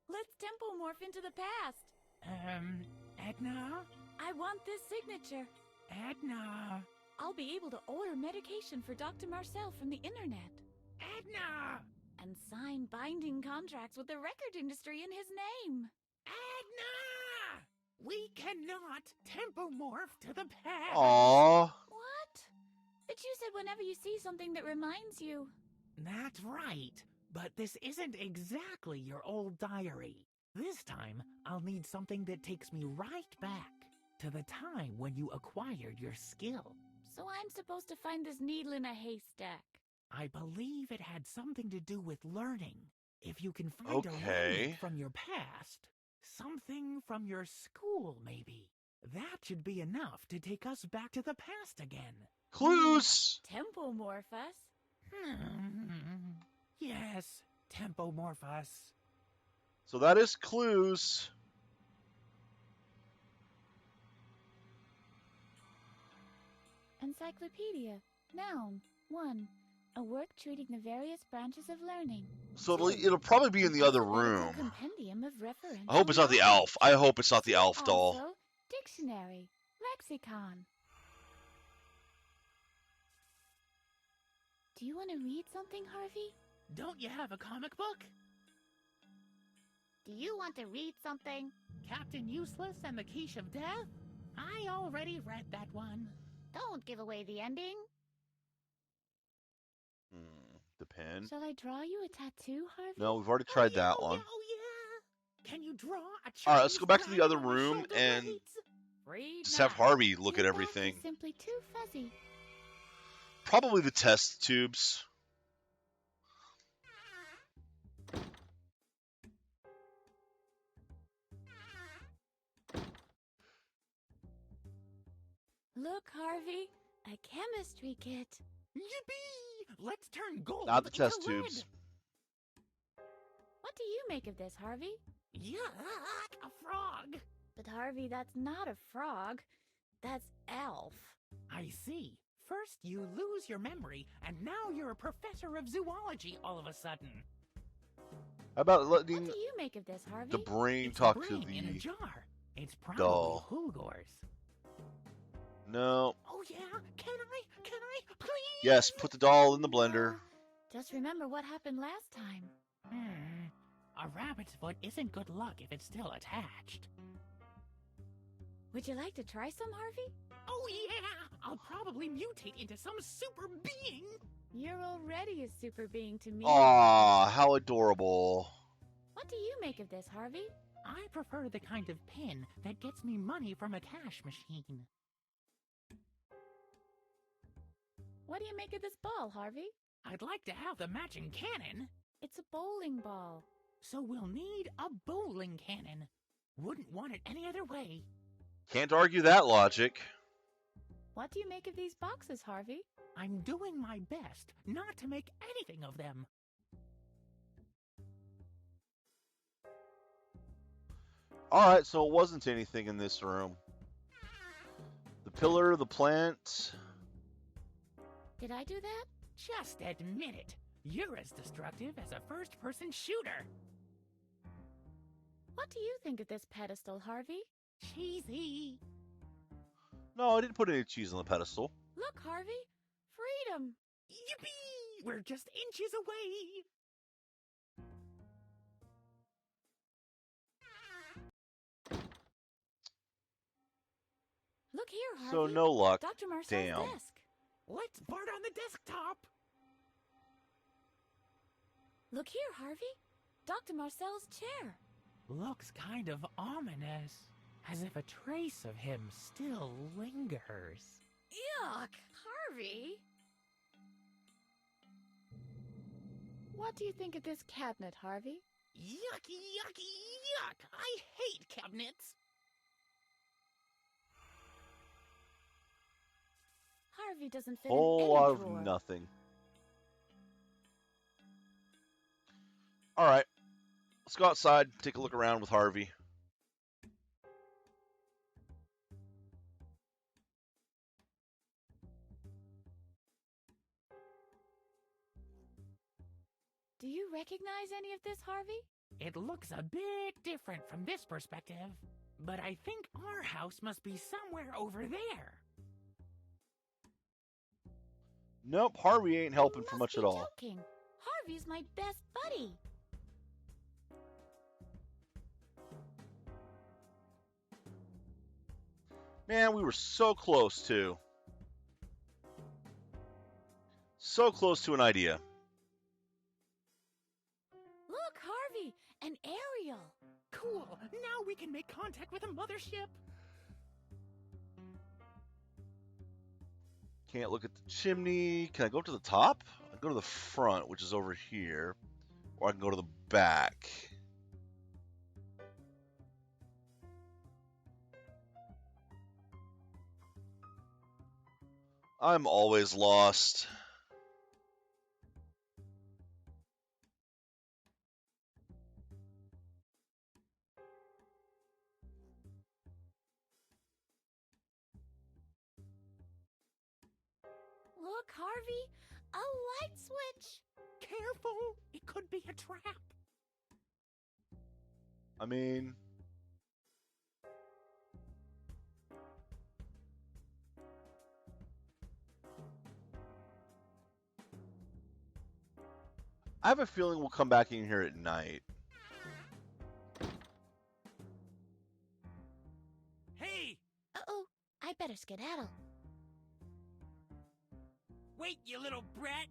Let's tempo morph into the past. Edna? I want this signature. Edna? I'll be able to order medication for Dr. Marcel from the internet. Edna! And sign binding contracts with the record industry in his name. Edna! We cannot tempomorph to the past. Aww. What? But you said whenever you see something that reminds you. That's right. But this isn't exactly your old diary. This time, I'll need something that takes me right back to the time when you acquired your skill. So I'm supposed to find this needle in a haystack. I believe it had something to do with learning. If you can find a Okay. relic from your past, something from your school maybe, that should be enough to take us back to the past again. Clues! Tempo morph us? Yes, tempomorph us. So that is clues. Encyclopedia. Noun. 1. A work treating the various branches of learning. So 2. it'll probably be in the other Alphabetical room. Compendium of referential I hope it's not the knowledge. elf. I hope it's not the See elf doll. Also, dictionary. Lexicon. Do you want to read something, Harvey? Don't you have a comic book? Do you want to read something? Captain Useless and the Quiche of Death? I already read that one. Don't give away the ending. The pen. Shall I draw you a tattoo, Harvey? No, we've already tried that one. Oh yeah. Can you draw a Alright, let's go back to Chinese the other flag on my room shoulder and blades? Read just have now. Harvey look Your at back everything. is simply too fuzzy. Probably the test tubes. Look, Harvey, a chemistry kit. Yippee! Let's turn gold Not the into test red. tubes. What do you make of this, Harvey? Yuck! A frog. But Harvey, that's not a frog. That's Elf. I see. First you lose your memory, and now you're a professor of zoology all of a sudden. How about What letting do you make of this, Harvey? the brain It's talk a to brain in a the jar. It's probably doll? Hulgor's. No. Oh yeah? Can I? Please? Yes, put the doll in the blender. Just remember what happened last time. A rabbit's foot isn't good luck if it's still attached. Would you like to try some, Harvey? Oh yeah! I'll probably mutate into some super being! You're already a super being to me. Aw, how adorable. What do you make of this, Harvey? I prefer the kind of pin that gets me money from a cash machine. What do you make of this ball, Harvey? I'd like to have the matching cannon. It's a bowling ball. So we'll need a bowling cannon. Wouldn't want it any other way. Can't argue that logic. What do you make of these boxes, Harvey? I'm doing my best not to make anything of them. Alright, so it wasn't anything in this room. The pillar, the plant. Did I do that? Just admit it. You're as destructive as a first-person shooter. What do you think of this pedestal, Harvey? Cheesy. No, I didn't put any cheese on the pedestal. Look, Harvey. him! Yippee! We're just inches away! Look here, Harvey. So no luck. Dr. Marcel's Damn. desk. Let's fart on the desktop! Look here, Harvey. Dr. Marcel's chair. Looks kind of ominous, as if a trace of him still lingers. Yuck, Harvey. What do you think of this cabinet, Harvey? Yucky, yucky, yuck! I hate cabinets! Harvey doesn't fit Whole in any lot drawer. of nothing. Alright. Let's go outside, take a look around with Harvey. Do you recognize any of this, Harvey? It looks a bit different from this perspective, but I think our house must be somewhere over there. Nope, Harvey ain't helping You for must much be at all. joking. Harvey's my best buddy. Man, we were so close to. So close to an idea. Look, Harvey, an aerial. Cool, now we can make contact with a mothership. Can't look at the chimney. Can I go up to the top? I can go to the front, which is over here. Or I can go to the back. I'm always lost. Look, Harvey, a light switch. Careful, it could be a trap. I mean... I have a feeling we'll come back in here at night. Hey! Uh-oh, I better skedaddle. Wait, you little brat!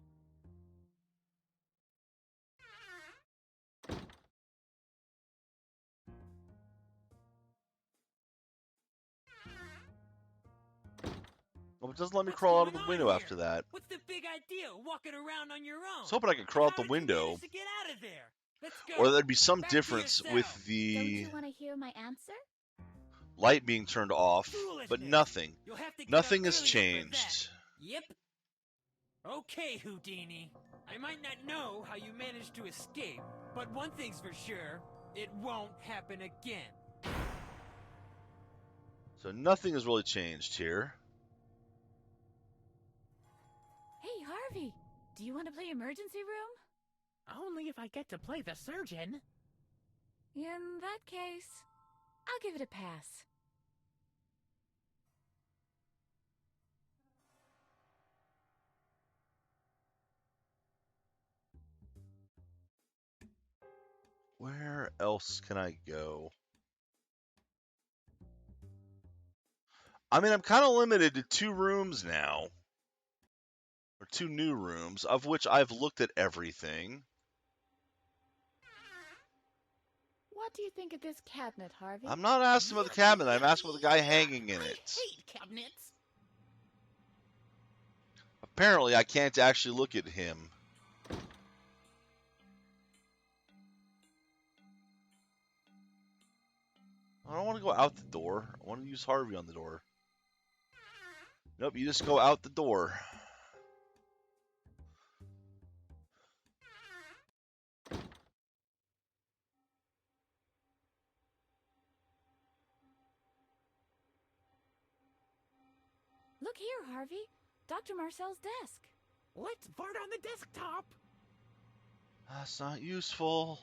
Well, it doesn't let me What's crawl out of going the on window here? after that. What's the big idea, walking around on your own? I was hoping I could crawl out How the did you window. manage to get out of there? Let's go. Or there'd be some Back to difference your with cell. Don't the you want to hear my answer? light being turned off, but Foolishness. nothing. You'll have to get Nothing up has earlier for changed. that. Yep. Okay, Houdini. I might not know how you managed to escape, but one thing's for sure, it won't happen again. So nothing has really changed here. Hey, Harvey, do you want to play emergency room? Only if I get to play the surgeon. In that case, I'll give it a pass. Where else can I go? I mean, I'm kind of limited to 2 rooms now. Or 2 new rooms, of which I've looked at everything. What do you think of this cabinet, Harvey? I'm not asking about the cabinet, I'm asking about the guy hanging in I it. hate cabinets. Apparently, I can't actually look at him. I don't want to go out the door. I want to use Harvey on the door. Nope, you just go out the door. Look here, Harvey. Dr. Marcel's desk. Let's fart on the desktop. That's not useful.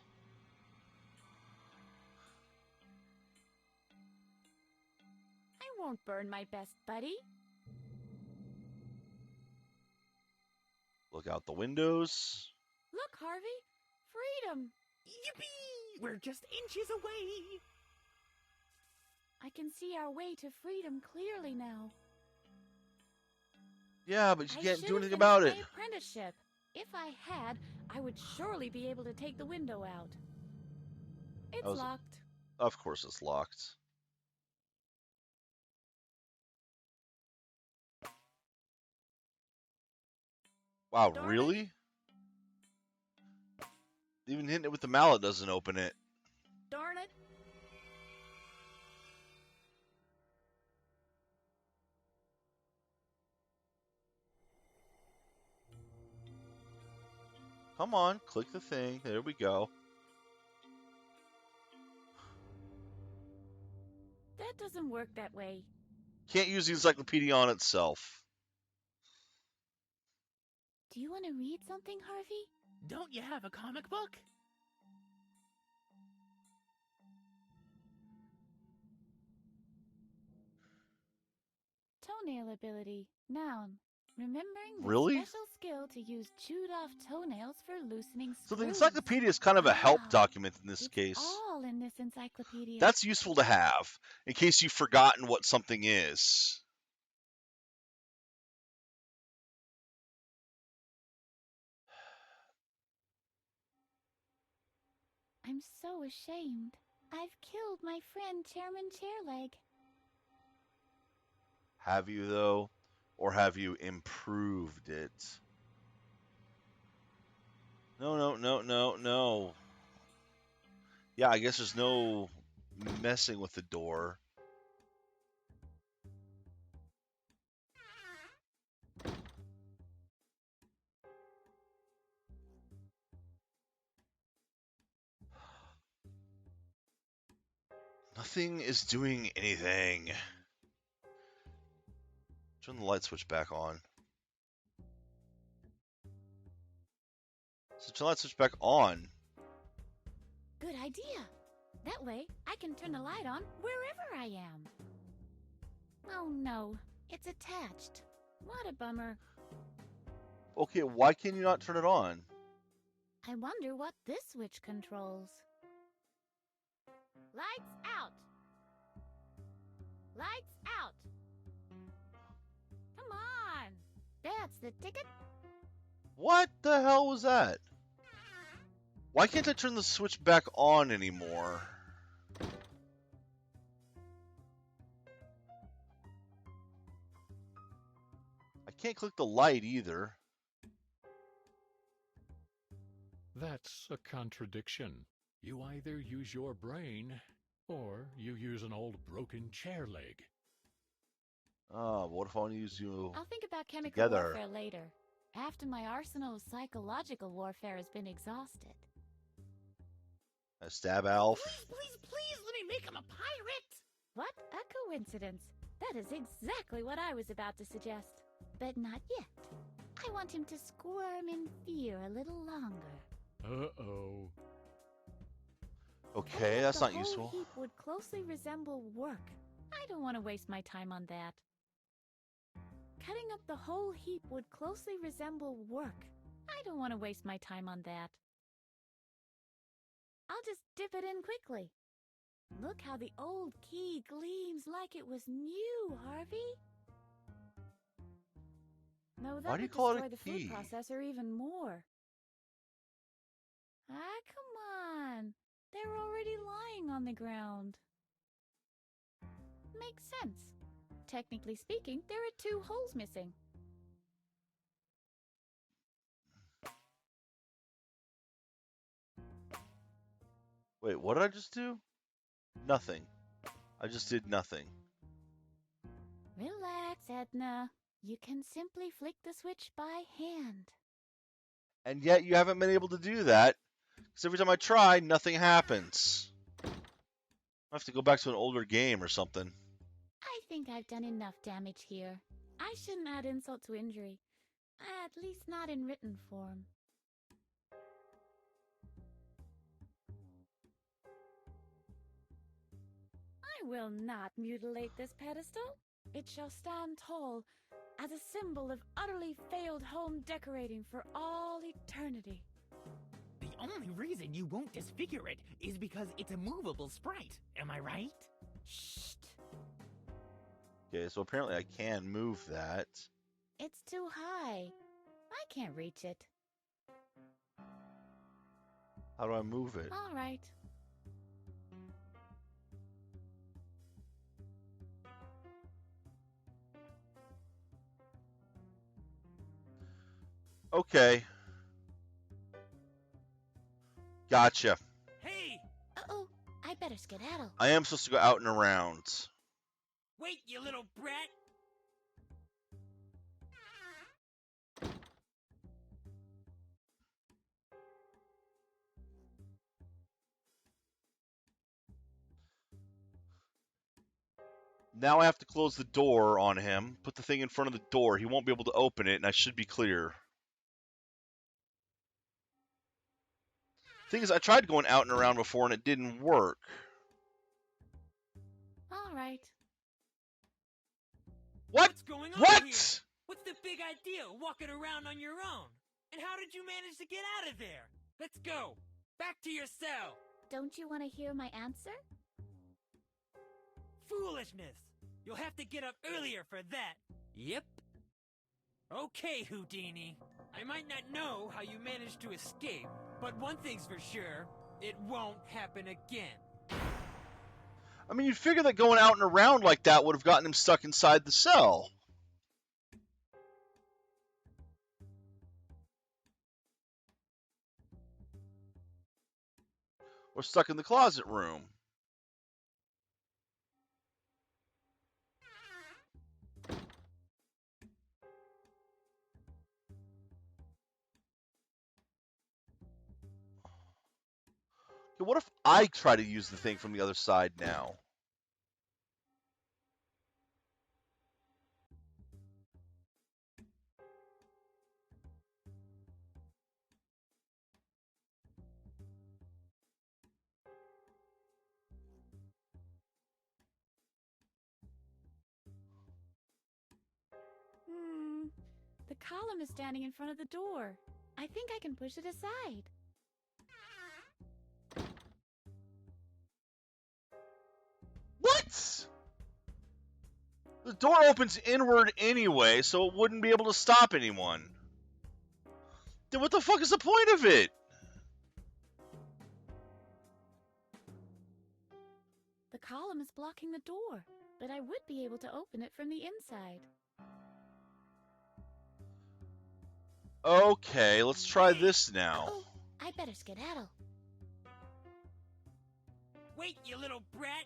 I won't burn my best buddy. Look out the windows. Look, Harvey! Freedom! Yippee! We're just inches away. I can see our way to freedom clearly now. Yeah, but you I can't should do have anything about it. finished my apprenticeship. If I had, I would surely be able to take the window out. It's locked. Of course it's locked. Wow, Darn really? Even hitting it with the mallet doesn't open it. Darn it! Come on, click the thing. There we go. That doesn't work that way. Can't use the encyclopedia on itself. Do you want to read something, Harvey? Don't you have a comic book? Toenail ability. Noun. Remembering the Really? special skill to use chewed-off toenails for loosening screws. So the encyclopedia is kind of a help Ah, document in this it's case. all in this encyclopedia. That's useful to have in case you've forgotten what something is. I'm so ashamed. I've killed my friend Chairman Chairleg. Have you, though? Or have you improved it? No. Yeah, I guess there's no messing with the door. Nothing is doing anything. Turn the light switch back on. So turn the light switch back on. Good idea. That way, I can turn the light on wherever I am. Oh no, it's attached. What a bummer. Okay, why can you not turn it on? I wonder what this switch controls. Lights out! Lights out! Come on! That's the ticket. What the hell was that? Why can't I turn the switch back on anymore? I can't click the light either. That's a contradiction. You either use your brain, or you use an old broken chair leg. Oh, what if I want to use you I'll think about chemical together? warfare later, after my arsenal of psychological warfare has been exhausted. A stab Alf? Please, let me make him a pirate! What a coincidence. That is exactly what I was about to suggest. But not yet. I want him to squirm in fear a little longer. Uh-oh. Okay, that's not The useful. whole heap would closely resemble work. I don't want to waste my time on that. Cutting up the whole heap would closely resemble work. I don't want to waste my time on that. I'll just dip it in quickly. Look how the old key gleams like it was new, Harvey. No, that Why do you would call it destroy a the key? food processor even more. Ah, come on. They're already lying on the ground. Makes sense. Technically speaking, there are 2 holes missing. Wait, what did I just do? Nothing. I just did nothing. Relax, Edna. You can simply flick the switch by hand. And yet you haven't been able to do that. Because every time I try, nothing happens. I have to go back to an older game or something. I think I've done enough damage here. I shouldn't add insult to injury. At least not in written form. I will not mutilate this pedestal. It shall stand tall, as a symbol of utterly failed home decorating for all eternity. The only reason you won't disfigure it is because it's a movable sprite. Am I right? Shh. Okay, so apparently I can move that. It's too high. I can't reach it. How do I move it? All right. Okay. Gotcha. Hey! Uh-oh, I better skedaddle. I am supposed to go out and around. Wait, you little brat! Now I have to close the door on him, put the thing in front of the door. He won't be able to open it, and I should be clear. Thing is, I tried going out and around before, and it didn't work. All right. What? What's going on What? here? What's the big idea, walking around on your own? And how did you manage to get out of there? Let's go! Back to your cell! Don't you want to hear my answer? Foolishness! You'll have to get up earlier for that. Yep. Okay, Houdini. I might not know how you managed to escape, but one thing's for sure, it won't happen again. I mean, you'd figure that going out and around like that would have gotten him stuck inside the cell. Or stuck in the closet room. Okay, what if I try to use the thing from the other side now? The column is standing in front of the door. I think I can push it aside. What? The door opens inward anyway, so it wouldn't be able to stop anyone. Then what the fuck is the point of it? The column is blocking the door, but I would be able to open it from the inside. Okay, let's try this now. Uh-oh, I better skedaddle. Wait, you little brat!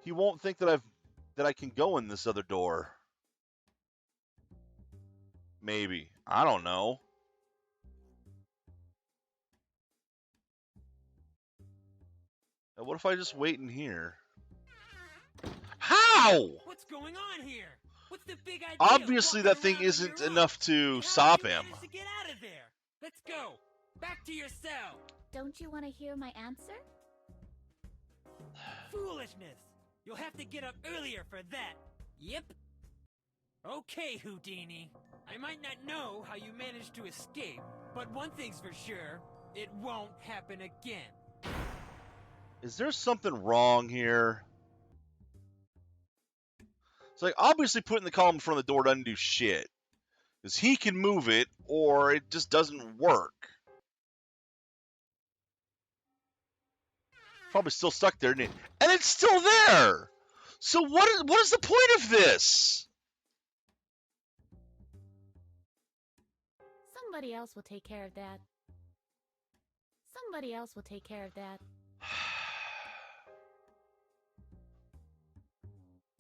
He won't think that I can go in this other door. Maybe. I don't know. Now, what if I just wait in here? How? What's going on here? What's the big idea? Obviously, that walking thing around on isn't your own? enough to And how stop did you him. manage to get out of there? Let's go! Back to your cell! Don't you want to hear my answer? Foolishness! You'll have to get up earlier for that. Yep. Okay, Houdini. I might not know how you managed to escape, but one thing's for sure, it won't happen again. Is there something wrong here? It's like, obviously putting the column in front of the door doesn't do shit. Because he can move it, or it just doesn't work. Probably still stuck there, isn't it? And it's still there! So what is the point of this? Somebody else will take care of that. Somebody else will take care of that.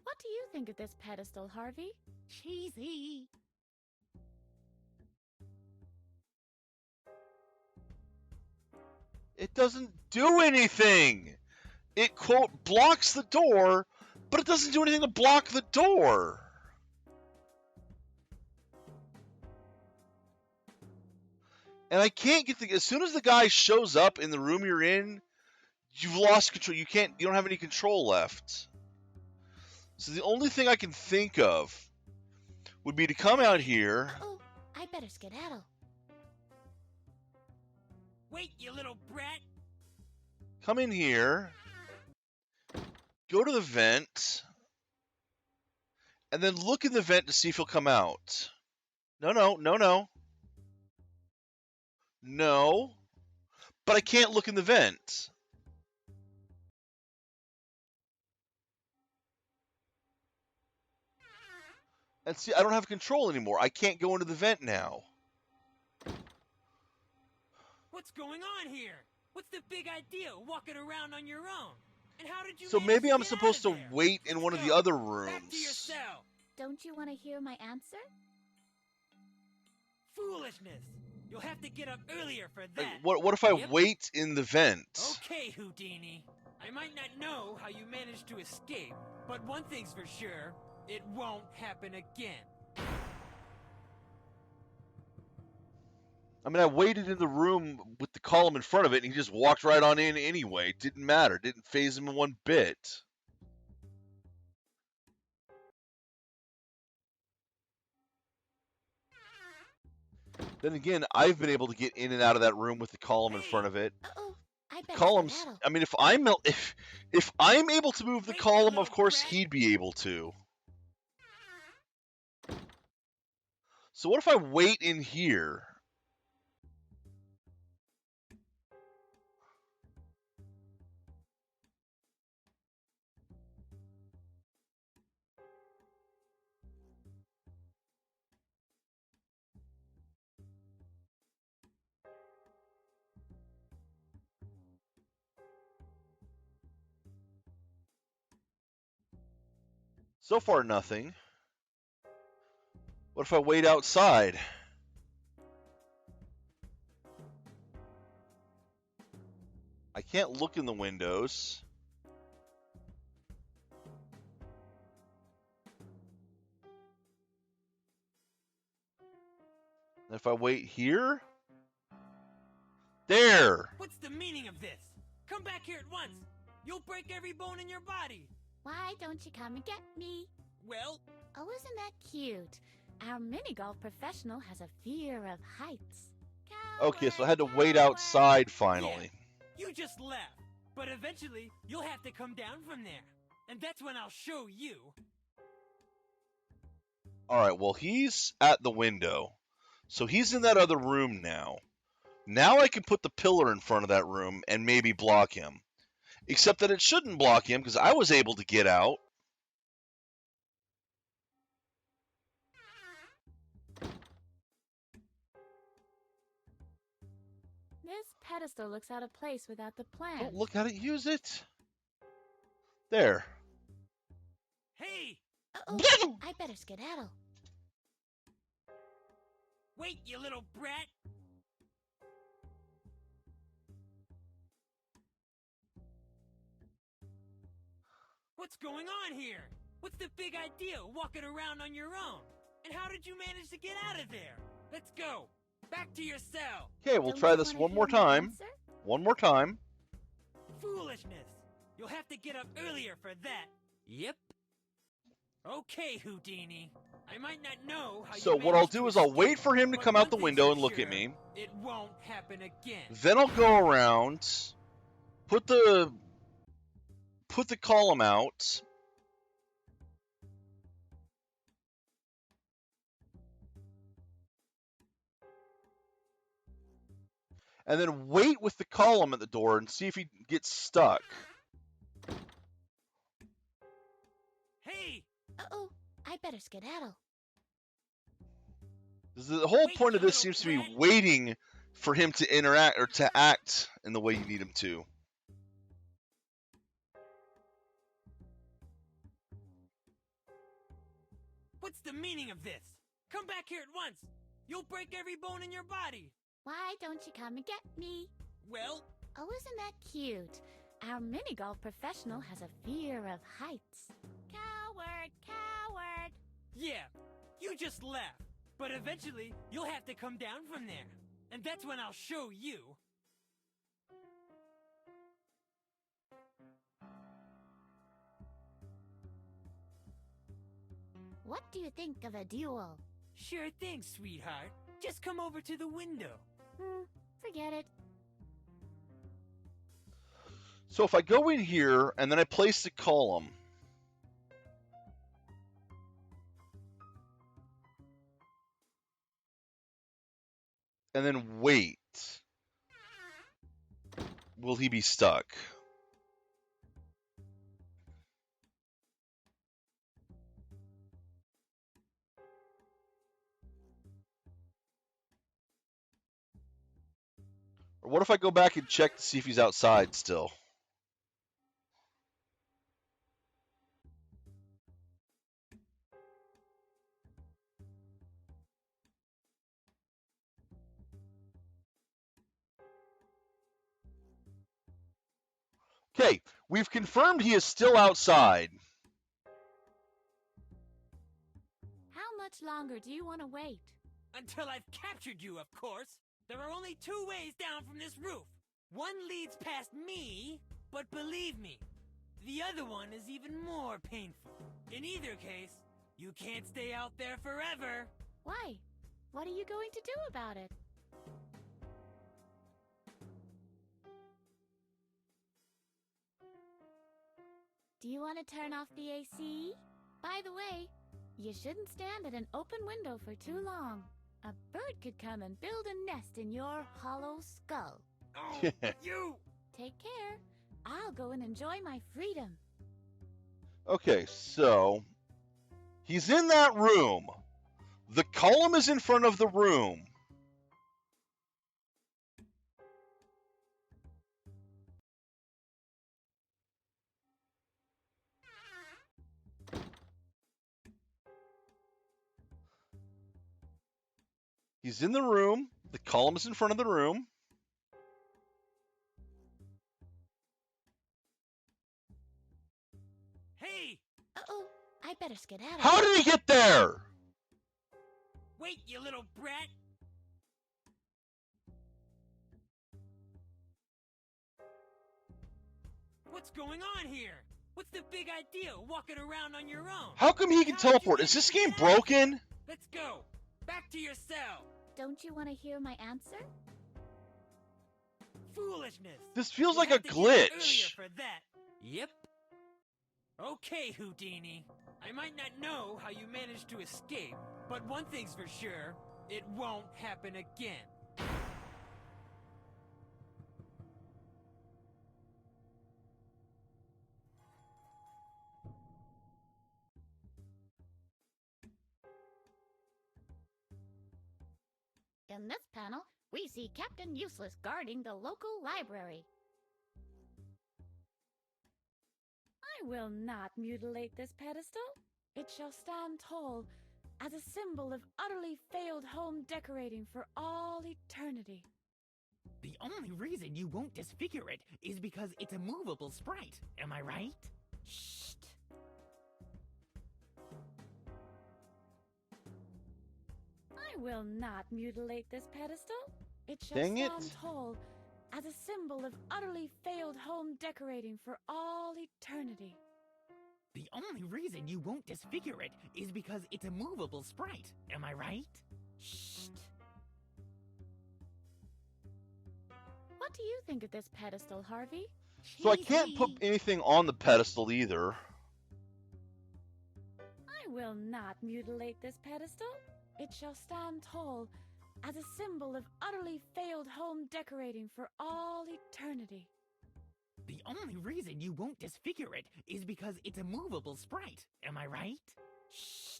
What do you think of this pedestal, Harvey? Cheesy. It doesn't do anything! It, quote, blocks the door, but it doesn't do anything to block the door! And I can't get the... As soon as the guy shows up in the room you're in, you've lost control. You don't have any control left. So the only thing I can think of would be to come out here. Oh, I better skedaddle. Wait, you little brat! Come in here. Go to the vent. And then look in the vent to see if he'll come out. No. No. But I can't look in the vent. And see, I don't have control anymore. I can't go into the vent now. What's going on here? What's the big idea walking around on your own? And how did you So manage maybe to I'm get supposed out to of there? wait in one of the Go. other Back to your rooms. cell. Don't you want to hear my answer? Foolishness. You'll have to get up earlier for that. What if I Yep. wait in the vent? Okay, Houdini. I might not know how you managed to escape, but one thing's for sure, it won't happen again. I mean, I waited in the room with the column in front of it, and he just walked right on in anyway. It didn't matter. It didn't faze him in one bit. Then again, I've been able to get in and out of that room with the column in front of it. Uh-oh, I better Columns. skedaddle. I mean, if I'm able to move the Wait, column, you of course little brat. he'd be able to. So what if I wait in here? So far, nothing. What if I wait outside? I can't look in the windows. And if I wait here? There! What's the meaning of this? Come back here at once. You'll break every bone in your body. Why don't you come and get me? Well, Oh, isn't that cute? Our mini golf professional has a fear of heights. Okay, so I had to Coward, wait coward. outside finally. you just laugh. But eventually, you'll have to come down from there. And that's when I'll show you. Alright, well, he's at the window. So he's in that other room now. Now I can put the pillar in front of that room and maybe block him. Except that it shouldn't block him because I was able to get out. This pedestal looks out of place without the plan. Don't look at it, use it. There. Hey! Uh-oh, I better skedaddle. Wait, you little brat! What's going on here? What's the big idea walking around on your own? And how did you manage to get out of there? Let's go. Back to your cell. Okay, we'll Don't try you this wanna one more hear my time. answer? One more time. Foolishness. You'll have to get up earlier for that. Yep. Okay, Houdini. I might not know how So you what I'll managed do to is I'll escape, wait for him to but come one out the thing's window for and look at sure, me. It won't happen again. Then I'll go around, put the column out. And then wait with the column at the door and see if he gets stuck. Hey! Uh-oh, I better skedaddle. The whole Wait, point of you this little seems to be brat. waiting for him to interact or to act in the way you need him to. What's the meaning of this? Come back here at once. You'll break every bone in your body. Why don't you come and get me? Well, Oh, isn't that cute? Our mini golf professional has a fear of heights. Coward, coward. yeah, you just laugh. But eventually, you'll have to come down from there. And that's when I'll show you. What do you think of a duel? Sure thing, sweetheart. Just come over to the window. Forget it. So if I go in here and then I place the column, and then wait, will he be stuck? Or what if I go back and check to see if he's outside still? Okay, we've confirmed he is still outside. How much longer do you want to wait? Until I've captured you, of course. There are only 2 ways down from this roof. One leads past me, but believe me, the other one is even more painful. In either case, you can't stay out there forever. Why? What are you going to do about it? Do you want to turn off the AC? By the way, you shouldn't stand at an open window for too long. A bird could come and build a nest in your hollow skull. Oh, you! Take care. I'll go and enjoy my freedom. Okay, so he's in that room. The column is in front of the room. He's in the room. The column is in front of the room. Hey! Uh-oh, I better skedaddle. How did he get there? Wait, you little brat! What's going on here? What's the big idea, walking around on your own? How come he can How'd you teleport? get Is this to game that? broken? Let's go! Back to your cell! Don't you want to hear my answer? Foolishness! This feels You'll like a have to get here earlier glitch. for that. Yep. Okay, Houdini. I might not know how you managed to escape, but one thing's for sure, it won't happen again. In this panel, we see Captain Useless guarding the local library. I will not mutilate this pedestal. It shall stand tall as a symbol of utterly failed home decorating for all eternity. The only reason you won't disfigure it is because it's a movable sprite. Am I right? Shh! I will not mutilate this pedestal. It shall Dang it. stand tall as a symbol of utterly failed home decorating for all eternity. The only reason you won't disfigure it is because it's a movable sprite. Am I right? Shh! What do you think of this pedestal, Harvey? So I can't put anything on the pedestal either. I will not mutilate this pedestal. It shall stand tall as a symbol of utterly failed home decorating for all eternity. The only reason you won't disfigure it is because it's a movable sprite. Am I right? Shh!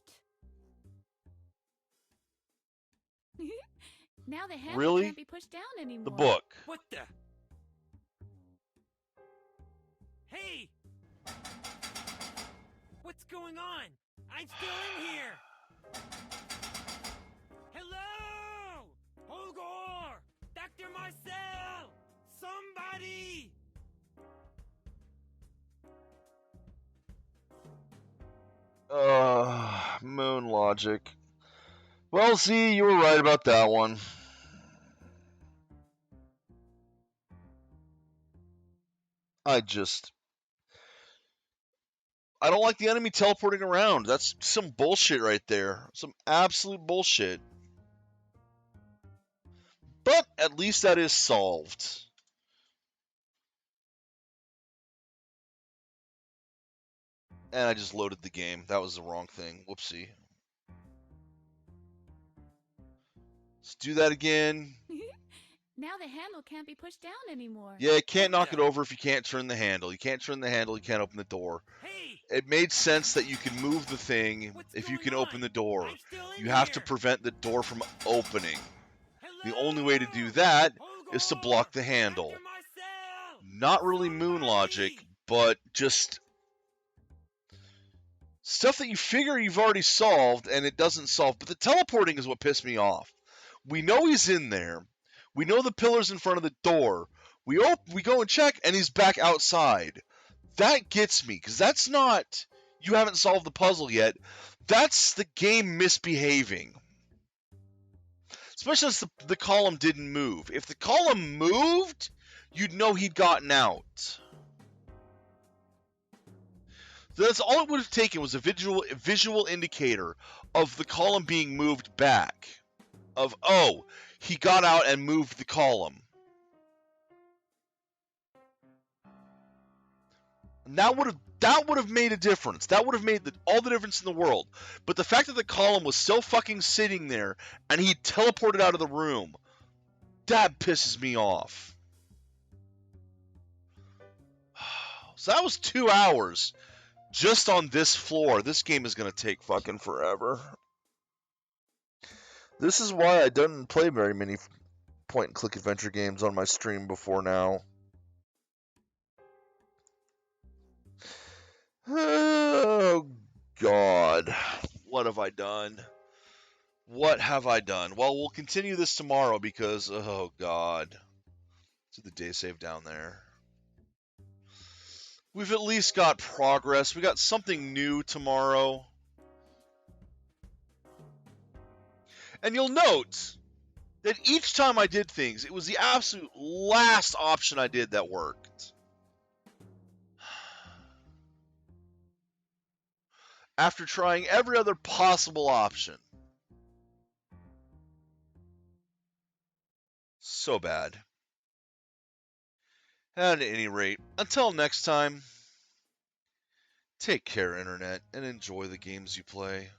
Now the handle Really? can't be pushed down anymore. The book. What the? Hey! What's going on? I'm still in here! Hello! Holgor! Dr. Marcel! Somebody! Moon logic. Well, see, you were right about that one. I don't like the enemy teleporting around. That's some bullshit right there. Some absolute bullshit. But at least that is solved. And I just loaded the game. That was the wrong thing. Whoopsie. Let's do that again. Now the handle can't be pushed down anymore. Yeah, you can't knock it over if you can't turn the handle. You can't turn the handle, you can't open the door. Hey, It made sense that you can move the thing if you can open the door. You have to prevent the door from opening. The only way to do that is to block the handle. Not really moon logic, but just stuff that you figure you've already solved and it doesn't solve. But the teleporting is what pissed me off. We know he's in there. We know the pillar's in front of the door. We go and check, and he's back outside. That gets me, because that's not, you haven't solved the puzzle yet. That's the game misbehaving. Especially since the column didn't move. If the column moved, you'd know he'd gotten out. So that's all it would have taken was a visual indicator of the column being moved back. Of, oh, he got out and moved the column. And that would have made a difference. That would have made all the difference in the world. But the fact that the column was still fucking sitting there and he teleported out of the room, that pisses me off. So that was 2 hours just on this floor. This game is going to take fucking forever. This is why I didn't play very many point-and-click adventure games on my stream before now. Oh, God. What have I done? What have I done? Well, we'll continue this tomorrow because, oh, God. Let's do the day save down there. We've at least got progress. We got something new tomorrow. And you'll note that each time I did things, it was the absolute last option I did that worked. After trying every other possible option. So bad. At any rate, until next time, take care, Internet, and enjoy the games you play.